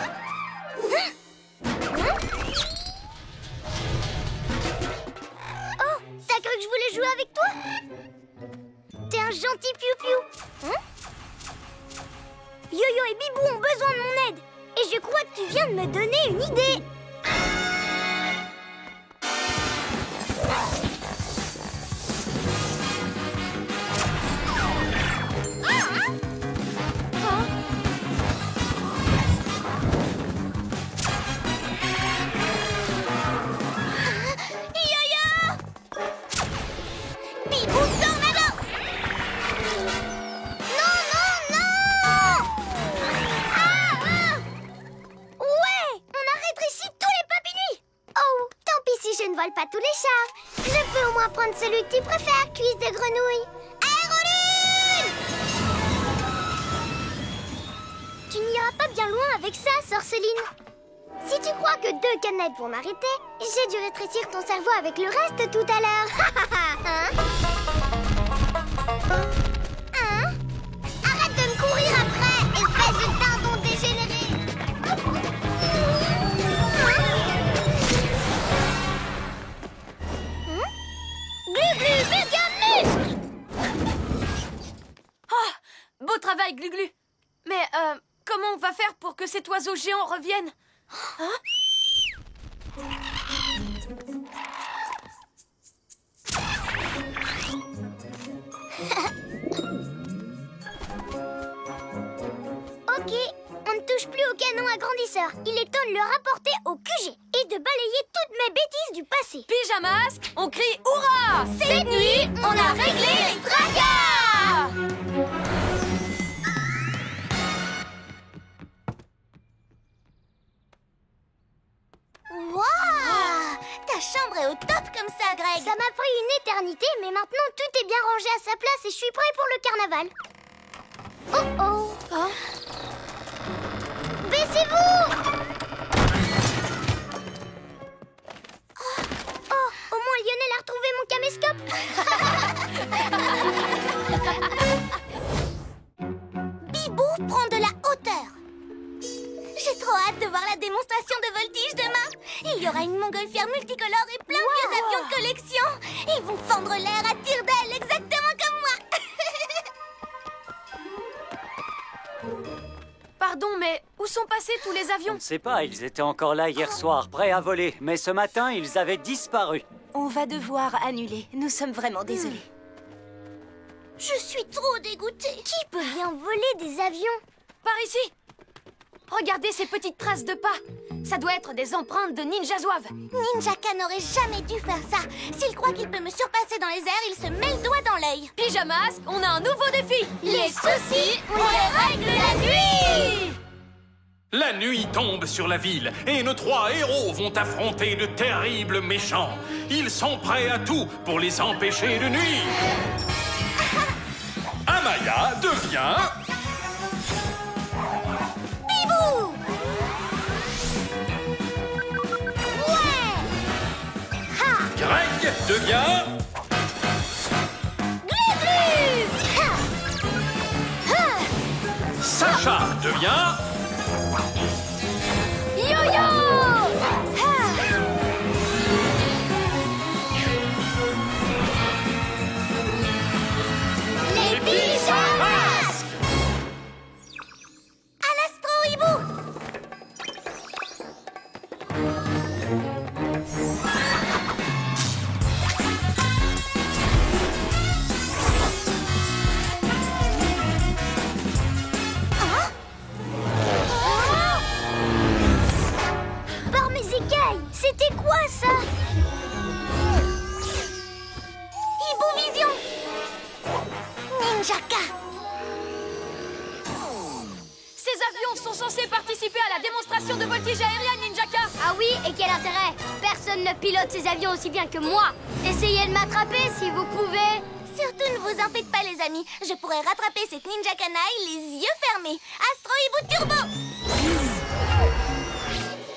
Oh, t'as cru que je voulais jouer avec toi? T'es un gentil piou-piou. Yo-Yo et Bibou ont besoin de mon aide. Et je crois que tu viens de me donner une idée. Bibou tornado. Non! Ouais! On a rétréci tous les papis-nuits. Oh, tant pis si je ne vole pas tous les chars. Je peux au moins prendre celui que tu préfères, cuisse de grenouille. Aérolune! Tu n'iras pas bien loin avec ça, Sorceline. Si tu crois que 2 canettes vont m'arrêter, j'ai dû rétrécir ton cerveau avec le reste tout à l'heure. Hein? Arrête de me courir après, espèce de dindon dégénéré. Glu-Glu, méga muscle! Beau travail, Glu-Glu. Mais, comment on va faire pour que cet oiseau géant revienne? Ok, on ne touche plus au canon agrandisseur. Il est temps de le rapporter au QG et de balayer toutes mes bêtises du passé. Pyjamas, on crie hurrah! Cette nuit, on a réglé les tracas! Waouh! Ta chambre est au top comme ça, Greg. Ça m'a pris une éternité, mais maintenant tout est bien rangé à sa place et je suis prêt pour le carnaval. Oh! Baissez-vous! Oh, au moins Lionel a retrouvé mon caméscope. Bibou prend de la hauteur. J'ai trop hâte de voir la démonstration de voltige demain. Il y aura une montgolfière multicolore et plein de vieux avions de collection. Ils vont fendre l'air à tire d'aile, exactement comme moi. Pardon, mais où sont passés tous les On avions? ne sait pas, ils étaient encore là hier soir, prêts à voler. Mais ce matin, ils avaient disparu. On va devoir annuler. Nous sommes vraiment désolés. Je suis trop dégoûtée. Qui peut bien voler des avions? Par ici! Regardez ces petites traces de pas. Ça doit être des empreintes de Ninja Zouave. Ninjaka n'aurait jamais dû faire ça. S'il croit qu'il peut me surpasser dans les airs, il se met le doigt dans l'œil. Pyjamas, on a un nouveau défi. Les soucis, on les règle la nuit. La nuit tombe sur la ville et nos 3 héros vont affronter de terribles méchants. Ils sont prêts à tout pour les empêcher de nuire. Amaya devient... Bibou! Ouais! Ha! Greg devient... Glu-glu! Ha! Ha! Sacha devient... Yo-yo! Ha! Les pyjamas! À l'astro-hibou! Par mes écailles, c'était quoi ça? Hibou Vision! Ninjaka! Ces avions sont censés participer à la démonstration de voltige aérien, Ninjaka. Ah oui, et quel intérêt? Personne ne pilote ces avions aussi bien que moi. Essayez de m'attraper si vous pouvez. Surtout ne vous en faites pas, les amis. Je pourrais rattraper cette ninja canaille les yeux fermés. Astro-hibou Turbo!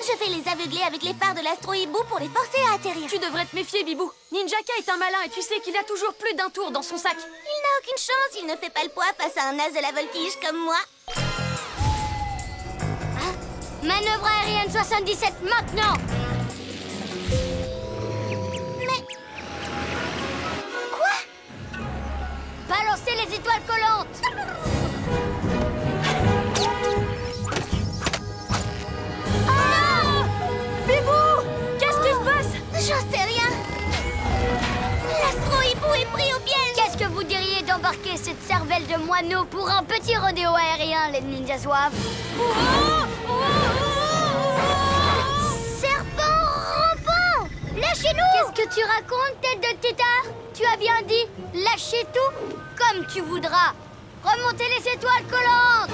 Je vais les aveugler avec les phares de l'astro-hibou pour les forcer à atterrir. Tu devrais te méfier, Bibou. Ninjaka est un malin et tu sais qu'il a toujours plus d'un tour dans son sac. Il n'a aucune chance, il ne fait pas le poids face à un as de la voltige comme moi. Manœuvre aérienne 77 maintenant. Mais... Quoi? Balancez les étoiles collantes. Bibou, qu'est-ce qui se passe? J'en sais rien. L'astro-hibou est pris au piège. Qu'est-ce que vous diriez d'embarquer cette cervelle de moineau pour un petit rodéo aérien, les ninjas zouaves? Serpent rampant! Lâchez-nous! Qu'est-ce que tu racontes, tête de tétard? Tu as bien dit lâchez tout? Comme tu voudras. Remontez les étoiles collantes.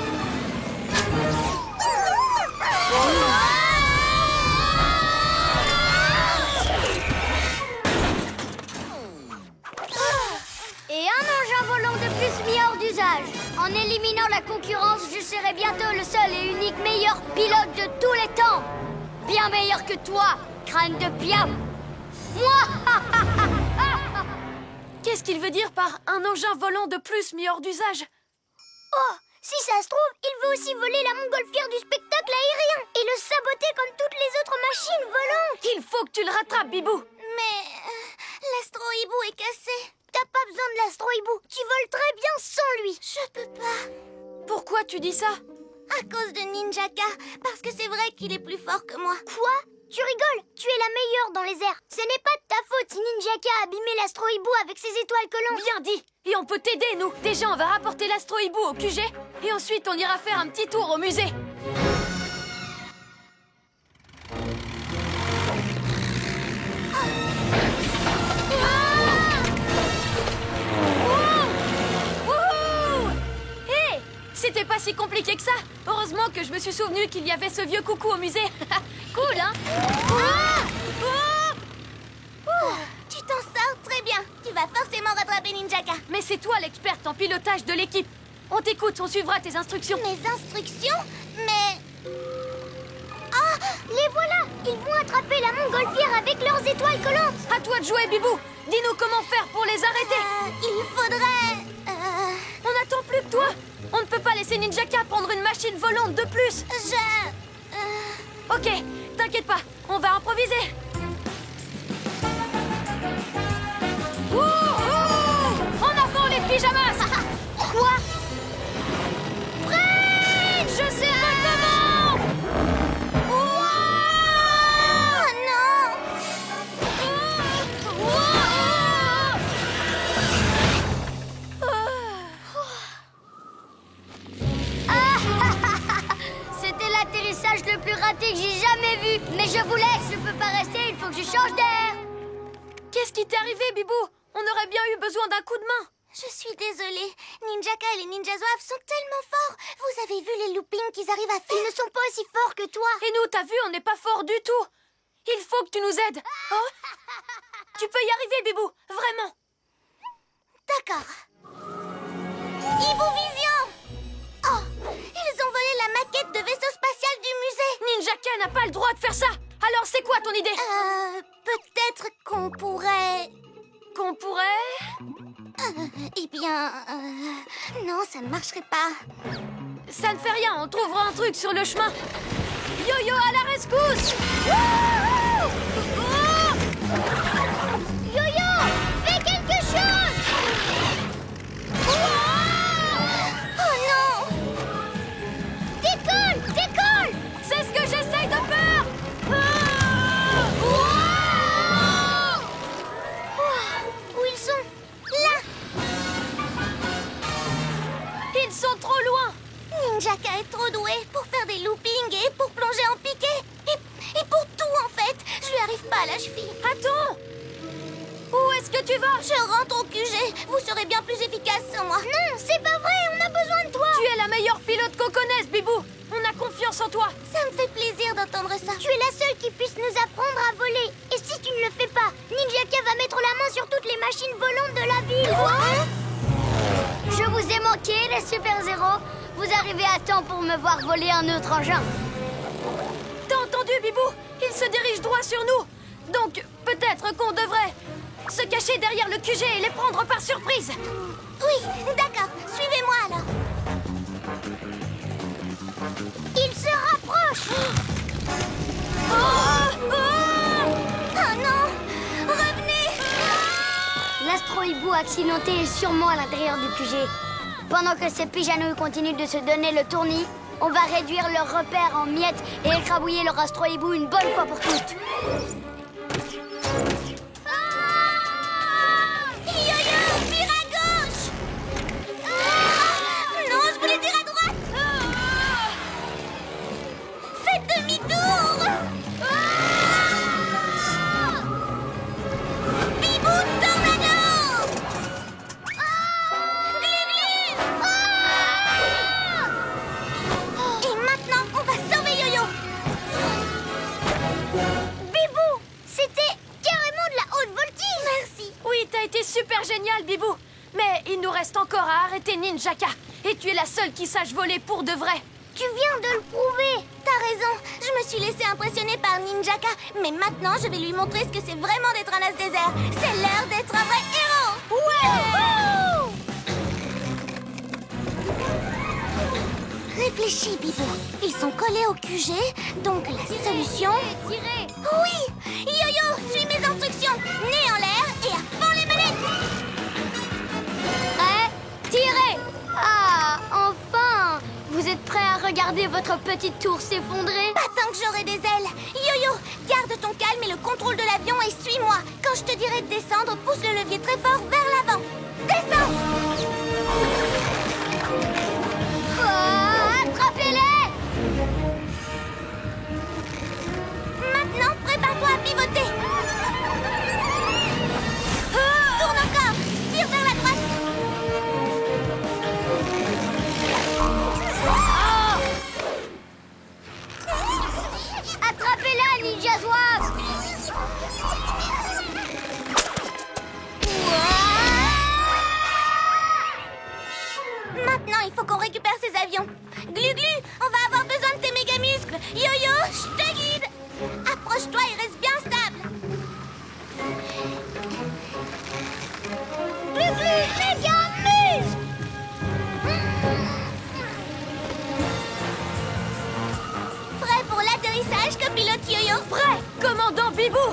Et un engin volant de plus mis hors d'usage. En éliminant la concurrence, je serai bientôt le seul et unique meilleur pilote de tous les temps. Bien meilleur que toi, crâne de piaf. Moi. Qu'est-ce qu'il veut dire par un engin volant de plus mis hors d'usage? Oh, si ça se trouve, il veut aussi voler la montgolfière du spectacle aérien et le saboter comme toutes les autres machines volantes. Il faut que tu le rattrapes, Bibou. Mais... l'astro-hibou est cassé. T'as pas besoin de l'astro-hibou, tu voles très bien sans lui. Je peux pas. Pourquoi tu dis ça? À cause de Ninjaka. Parce que c'est vrai qu'il est plus fort que moi. Quoi? Tu rigoles, tu es la meilleure dans les airs. Ce n'est pas de ta faute si Ninjaka a abîmé l'astro-hibou avec ses étoiles collantes. Bien dit. Et on peut t'aider, nous. Déjà, on va rapporter l'astro-hibou au QG. Et ensuite, on ira faire un petit tour au musée. C'était pas si compliqué que ça. Heureusement que je me suis souvenu qu'il y avait ce vieux coucou au musée. Cool, hein? Tu t'en sors très bien. Tu vas forcément rattraper Ninjaka. Mais c'est toi l'experte en pilotage de l'équipe. On t'écoute, on suivra tes instructions. Mes instructions? Mais... Ah, les voilà. Ils vont attraper la montgolfière avec leurs étoiles collantes. À toi de jouer, Bibou. Dis-nous comment faire pour les arrêter. Il faudrait... On n'attend plus que toi. On ne peut pas laisser Ninjaka prendre une machine volante de plus. Ok, t'inquiète pas, on va improviser. En avant les pyjamas. Quoi? Prête, je sais pas comment. Oh non. C'était l'atterrissage le plus raté que j'ai jamais vu. Mais je vous laisse, je peux pas rester, il faut que je change d'air. Qu'est-ce qui t'est arrivé, Bibou? On aurait bien eu besoin d'un coup de main. Je suis désolée. Ninjaka et les ninjas zouaves sont tellement forts. Vous avez vu les loopings qu'ils arrivent à faire? Ils ne sont pas aussi forts que toi. Et nous, t'as vu, on n'est pas forts du tout. Il faut que tu nous aides. Oh, tu peux y arriver, Bibou, vraiment. D'accord. Ibuvision! Oh, ils ont volé la maquette de vaisseau spatial du musée. Ninjaka n'a pas le droit de faire ça. Alors, c'est quoi ton idée? Peut-être qu'on pourrait... Qu'on pourrait... Eh bien... non, ça ne marcherait pas. Ça ne fait rien, on trouvera un truc sur le chemin. Yo-yo à la rescousse! Yo-yo, fais quelque chose! Oh non! Décolle, décolle! C'est ce que j'essaye de faire! Où ils sont? Là! Ils sont trop loin! Ninjaka est trop doué pour faire des loopings et pour plonger en piqué. Et pour tout, en fait. Je lui arrive pas à la cheville. Attends! Où est-ce que tu vas? Je rentre au QG. Vous serez bien plus efficace sans moi. Non, c'est pas vrai, on a besoin de toi! Tu es la meilleure pilote qu'on connaisse, Bibou! On a confiance en toi! Ça me fait plaisir d'entendre ça. Tu es la seule qui puisse nous apprendre à voler. Et si tu ne le fais pas, Ninjaka va mettre la main sur toutes les machines volantes de la ville. Quoi? Je vous ai manqué, les super-héros. Vous arrivez à temps pour me voir voler un autre engin. T'as entendu, Bibou? Il se dirige droit sur nous. Donc, peut-être qu'on devrait se cacher derrière le QG et les prendre par surprise. Oui, d'accord. Suivez-moi alors. Il se rapproche. Oh non! Revenez! L'astro-hibou accidenté est sûrement à l'intérieur du QG. Pendant que ces pijanouilles continuent de se donner le tournis, on va réduire leurs repères en miettes et écrabouiller leur astro-hibou une bonne fois pour toutes. Yo-yo, vire à gauche! Non, je voulais dire à droite! Faites demi-tour! Bibou tornado! Glu-glu! Et maintenant, on va sauver Yo-yo! Bibou, c'était carrément de la haute voltige. Merci! Oui, t'as été super génial, Bibou. Mais il nous reste encore à arrêter Ninjaka. Et tu es la seule qui sache voler pour de vrai. Tu viens de le prouver. T'as raison, je me suis laissée impressionner par Ninjaka. Mais maintenant, je vais lui montrer ce que c'est vraiment d'être un as des airs. C'est l'heure d'être un vrai héros. Réfléchis, Bibou. Ils sont collés au QG, donc la solution... Tirez! Oui! Yo-yo, suis mes instructions. Nez en l'air et à fond les manettes. Prêt? Tirez! Ah, enfin! Vous êtes prêts à regarder votre petite tour s'effondrer? Pas tant que j'aurai des ailes. Yo-yo, garde ton calme et le contrôle de l'avion et suis-moi. Quand je te dirai de descendre, pousse le levier très fort vers l'avant. Descends! Attrapez-les! Maintenant, prépare-toi à pivoter. Tourne encore. Vire vers la droite. Attrapez-la, ninja zouave! Maintenant, il faut qu'on récupère ces avions. Glu-glu, on va avoir besoin de tes méga muscles. Yo-yo, je te guide. Approche-toi et reste bien stable. Glu-glu, méga muscle. Prêt pour l'atterrissage, copilote Yo-yo? Prêt, commandant Bibou.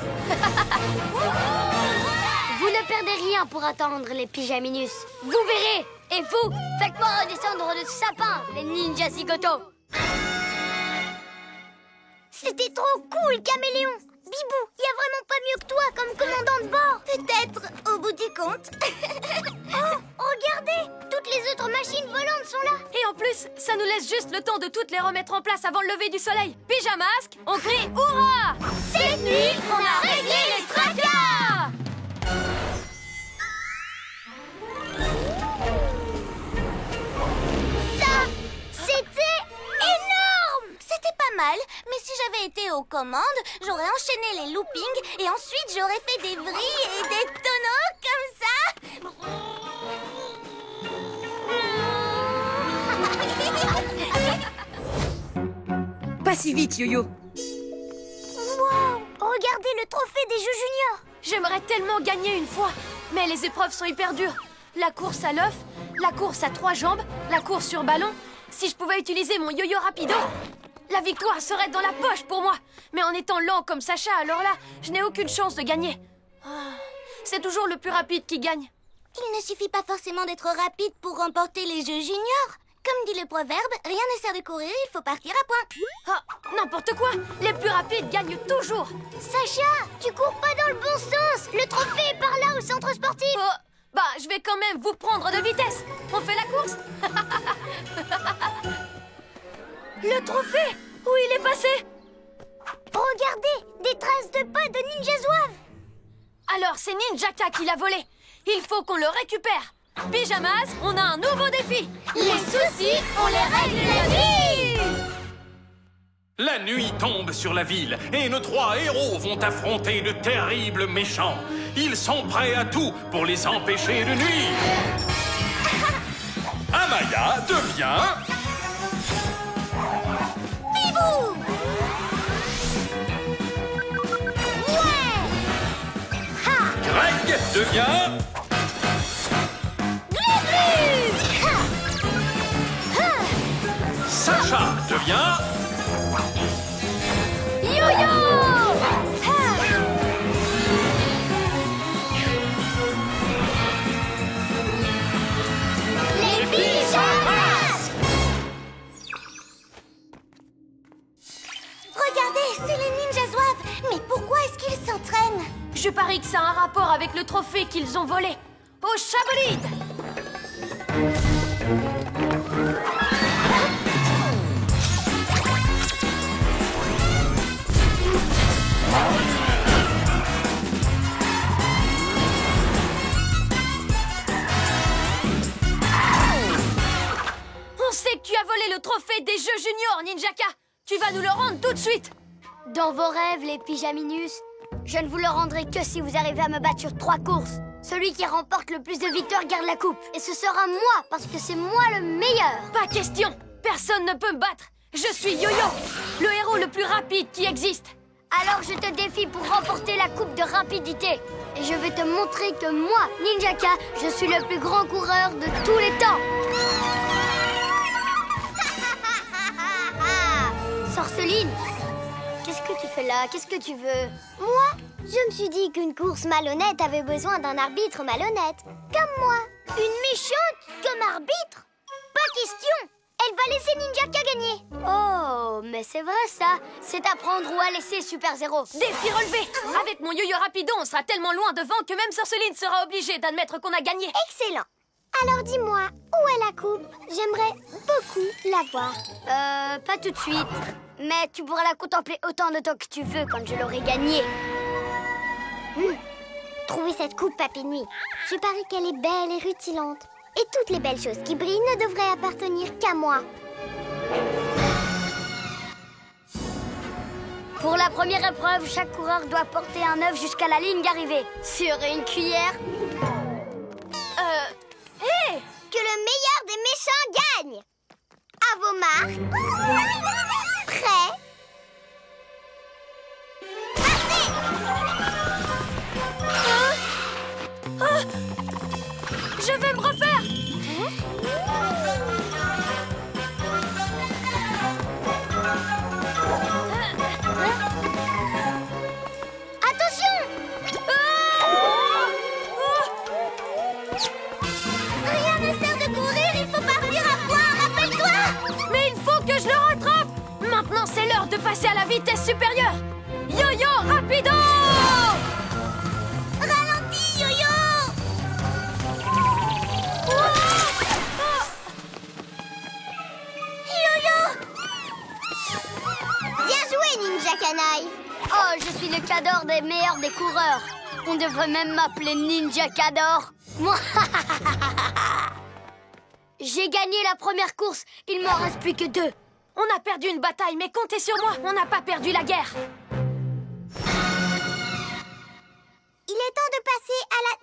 Vous ne perdez rien pour attendre les pyjaminus. Vous verrez. Et vous, faites-moi redescendre de ce sapin, les ninjas zigoto. C'était trop cool, Caméléon. Bibou, il y a vraiment pas mieux que toi comme commandant de bord. Peut-être au bout du compte. Oh, regardez, toutes les autres machines volantes sont là. Et en plus, ça nous laisse juste le temps de toutes les remettre en place avant le lever du soleil. Pyjamasque, on crie hurrah! Cette nuit, on a réglé les tracas! mal. Mais si j'avais été aux commandes, j'aurais enchaîné les loopings et ensuite j'aurais fait des vrilles et des tonneaux comme ça. Pas si vite, Yo-Yo. Wow! Regardez le trophée des Jeux juniors. J'aimerais tellement gagner une fois, mais les épreuves sont hyper dures. La course à l'œuf, la course à 3 jambes, la course sur ballon. Si je pouvais utiliser mon yo-yo rapido, la victoire serait dans la poche pour moi. Mais en étant lent comme Sacha, alors là, je n'ai aucune chance de gagner. C'est toujours le plus rapide qui gagne. Il ne suffit pas forcément d'être rapide pour remporter les Jeux juniors. Comme dit le proverbe, rien ne sert de courir, il faut partir à point. Ah, n'importe quoi. Les plus rapides gagnent toujours. Sacha, tu cours pas dans le bon sens. Le trophée est par là au centre sportif. Oh, bah, je vais quand même vous prendre de vitesse. On fait la course. Le trophée, où il est passé? Regardez, des traces de pas de Ninja Zouave. Alors c'est Ninjaka qui l'a volé. Il faut qu'on le récupère. Pyjamas, on a un nouveau défi. Les soucis, on les règle la nuit. La nuit tombe sur la ville et nos 3 héros vont affronter de terribles méchants. Ils sont prêts à tout pour les empêcher de nuire. Amaya devient... Bibou. Greg devient... Sacha devient... Yo-yo! Les pyjamas. Regardez, c'est les Ninja Zouaves. Mais pourquoi est-ce qu'ils s'entraînent? Je parie que ça a un rapport avec le trophée qu'ils ont volé. Au Chabolide! On sait que tu as volé le trophée des Jeux juniors, Ninjaka. Tu vas nous le rendre tout de suite. Dans vos rêves, les pyjaminus, je ne vous le rendrai que si vous arrivez à me battre sur 3 courses. Celui qui remporte le plus de victoires garde la coupe. Et ce sera moi, parce que c'est moi le meilleur. Pas question. Personne ne peut me battre. Je suis Yo-Yo, le héros le plus rapide qui existe. Alors je te défie pour remporter la coupe de rapidité. Et je vais te montrer que moi, Ninjaka, je suis le plus grand coureur de tous les temps. Sorceline, qu'est-ce que tu fais là? Qu'est-ce que tu veux? Moi, je me suis dit qu'une course malhonnête avait besoin d'un arbitre malhonnête. Comme moi. Une méchante comme arbitre? Pas question. Elle va laisser Ninjaka gagner. Oh, mais c'est vrai ça. C'est à prendre ou à laisser Super Zéro. Défi relevé. Avec mon yo-yo rapido, on sera tellement loin devant que même Sorceline sera obligée d'admettre qu'on a gagné. Excellent. Alors dis-moi, où est la coupe? J'aimerais beaucoup la voir. Pas tout de suite. Mais tu pourras la contempler autant de temps que tu veux quand je l'aurai gagnée. Trouvez cette coupe, Papy Nuit. Je parie qu'elle est belle et rutilante. Et toutes les belles choses qui brillent ne devraient appartenir qu'à moi. Pour la première épreuve, chaque coureur doit porter un œuf jusqu'à la ligne d'arrivée. Sur une cuillère. Hé! Que le meilleur des méchants gagne. À vos marques. Prêts? Je vais me refaire. Attention! Rien ne sert de courir, il faut partir à point, rappelle-toi. Mais il faut que je le rattrape. Maintenant, c'est l'heure de passer à la vitesse supérieure. Yo-yo rapido! Ralentis, Yo-Yo. Yo-Yo. Bien joué, Ninja Canaille. Oh, je suis le Cador des meilleurs des coureurs. On devrait même m'appeler Ninja Cador. Moi, j'ai gagné la première course. Il m'en reste plus que 2. On a perdu une bataille, mais comptez sur moi, on n'a pas perdu la guerre. Il est temps de passer à la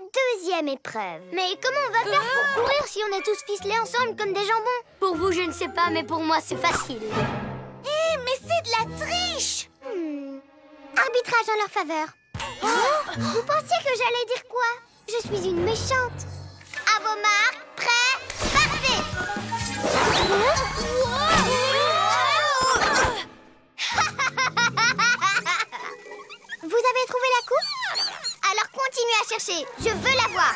2e épreuve. Mais comment on va faire pour courir si on est tous ficelés ensemble comme des jambons? Pour vous, je ne sais pas, mais pour moi, c'est facile. Hé, mais c'est de la triche! Arbitrage en leur faveur. Vous pensiez que j'allais dire quoi? Je suis une méchante. À vos marques, prêts, partez! Vous avez trouvé la coupe? Alors continuez à chercher, je veux la voir.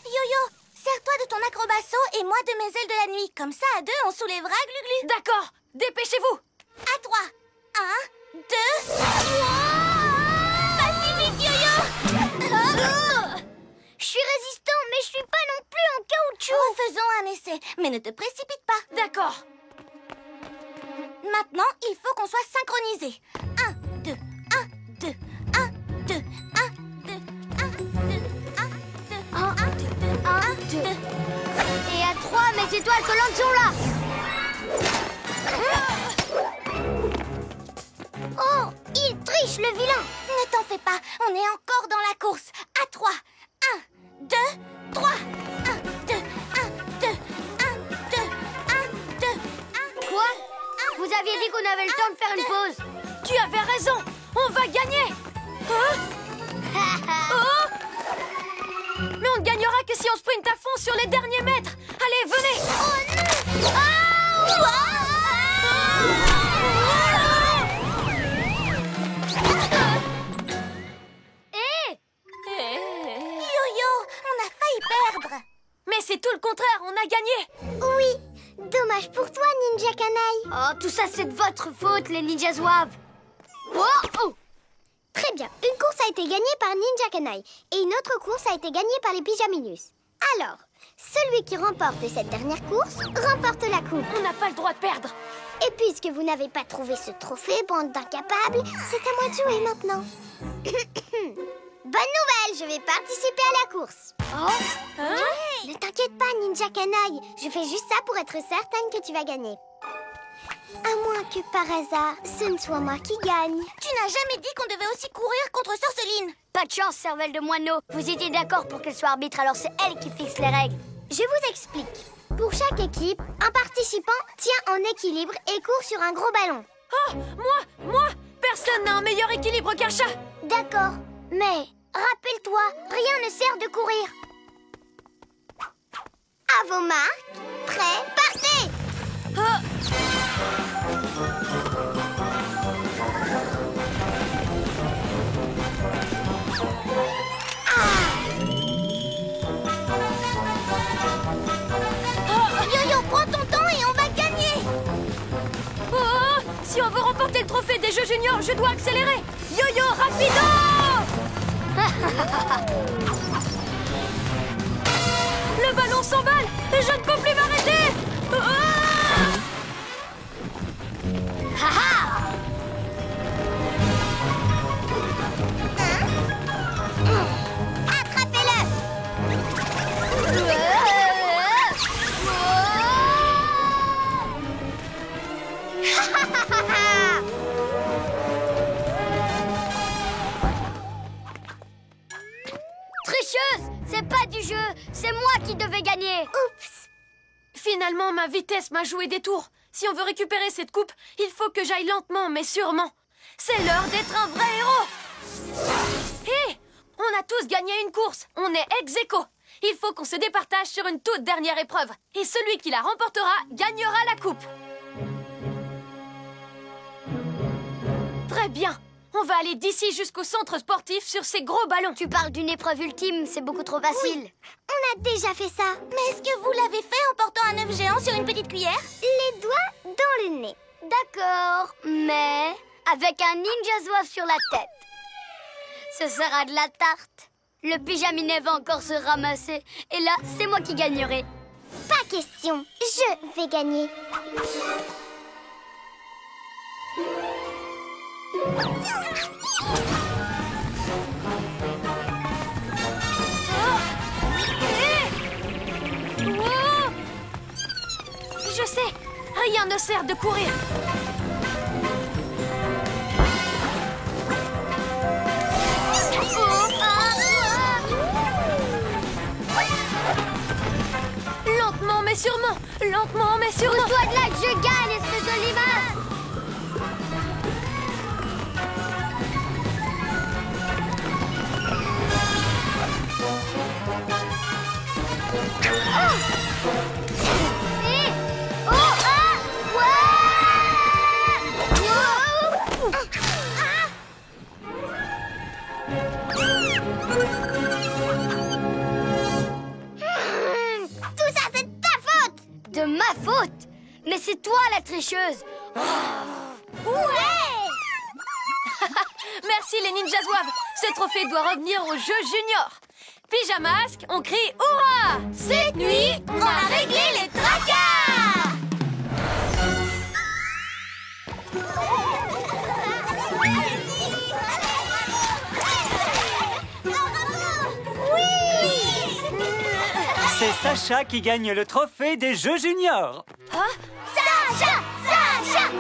Yo-Yo, sers-toi de ton acrobasso et moi de mes ailes de la nuit. Comme ça, à 2, on soulèvera Glu-Glu. D'accord, dépêchez-vous. À 3. 1, 2... Pas si vite, Yo-Yo! Je suis résistant, mais je suis pas non plus en caoutchouc. Refaisons un essai, mais ne te précipite pas. D'accord. Maintenant, il faut qu'on soit synchronisés. 1, 2, 1, 2, 1, 2, 1, 2, 1, 2, 1, 2, 1, 2, 1, 2. Et à 3, mes étoiles collantes sont là. Oh, il triche, le vilain. Ne t'en fais pas, on est encore dans la course. À 3. 1, 2, 3. 1, 2, 1, 2, 1, 2, 1, 2, 1. Quoi? Vous aviez dit qu'on avait le temps de faire une pause. Tu avais raison, on va gagner. Oh, mais on ne gagnera que si on sprinte à fond sur les derniers mètres. Allez, venez. Oh non! Yo-Yo, on a failli perdre. Mais c'est tout le contraire, on a gagné. Oui, dommage pour toi, Ninja Canaille. Oh, tout ça, c'est de votre faute, les ninjas zouaves. Oh, oh. Très bien, une course a été gagnée par Ninja Canaille et une autre course a été gagnée par les Pyjaminus. Alors, celui qui remporte cette dernière course remporte la coupe. On n'a pas le droit de perdre. Et puisque vous n'avez pas trouvé ce trophée, bande d'incapables, c'est à moi de jouer maintenant. Bonne nouvelle, je vais participer à la course. Oh. Ne t'inquiète pas, Ninja Canaille. Je fais juste ça pour être certaine que tu vas gagner. À moins que par hasard, ce ne soit moi qui gagne. Tu n'as jamais dit qu'on devait aussi courir contre Sorceline. Pas de chance, cervelle de moineau. Vous étiez d'accord pour qu'elle soit arbitre, alors c'est elle qui fixe les règles. Je vous explique. Pour chaque équipe, un participant tient en équilibre et court sur un gros ballon. Oh, moi, personne n'a un meilleur équilibre qu'un chat. D'accord, mais rappelle-toi, rien ne sert de courir. À vos marques, prêts, partez! Yo-Yo, prends ton temps et on va gagner. Oh, si on veut remporter le trophée des Jeux Juniors, je dois accélérer. Yo-Yo, rapido! Le ballon s'emballe et je ne peux plus m'arrêter. Tricheuse, c'est pas du jeu, c'est moi qui devais gagner. Oups! Finalement, ma vitesse m'a joué des tours. Si on veut récupérer cette coupe, il faut que j'aille lentement, mais sûrement. C'est l'heure d'être un vrai héros. Hé, on a tous gagné une course. On est ex-aequo. Il faut qu'on se départage sur une toute dernière épreuve. Et celui qui la remportera gagnera la coupe. Très bien. On va aller d'ici jusqu'au centre sportif sur ces gros ballons. Tu parles d'une épreuve ultime, c'est beaucoup trop facile. Oui, on a déjà fait ça. Mais est-ce que vous l'avez fait en portant un œuf géant sur une petite cuillère? Les doigts dans le nez. D'accord, mais avec un ninja zouave sur la tête. Ce sera de la tarte. Le pyjaminet va encore se ramasser. Et là, c'est moi qui gagnerai. Pas question, je vais gagner. Je sais, Rien ne sert de courir. Lentement mais sûrement. Lentement mais sûrement. Pousse-toi de là que je gagne, espèce de limace. Tout ça, c'est de ta faute! De ma faute. Mais c'est toi la tricheuse. Ouais! Merci les ninjas zouaves. Ce trophée doit revenir au jeu junior. Pyjamasque, on crie hurrah! Cette nuit, On a réglé les tracas! C'est Sacha qui gagne le trophée des Jeux Juniors. Sacha! Sacha!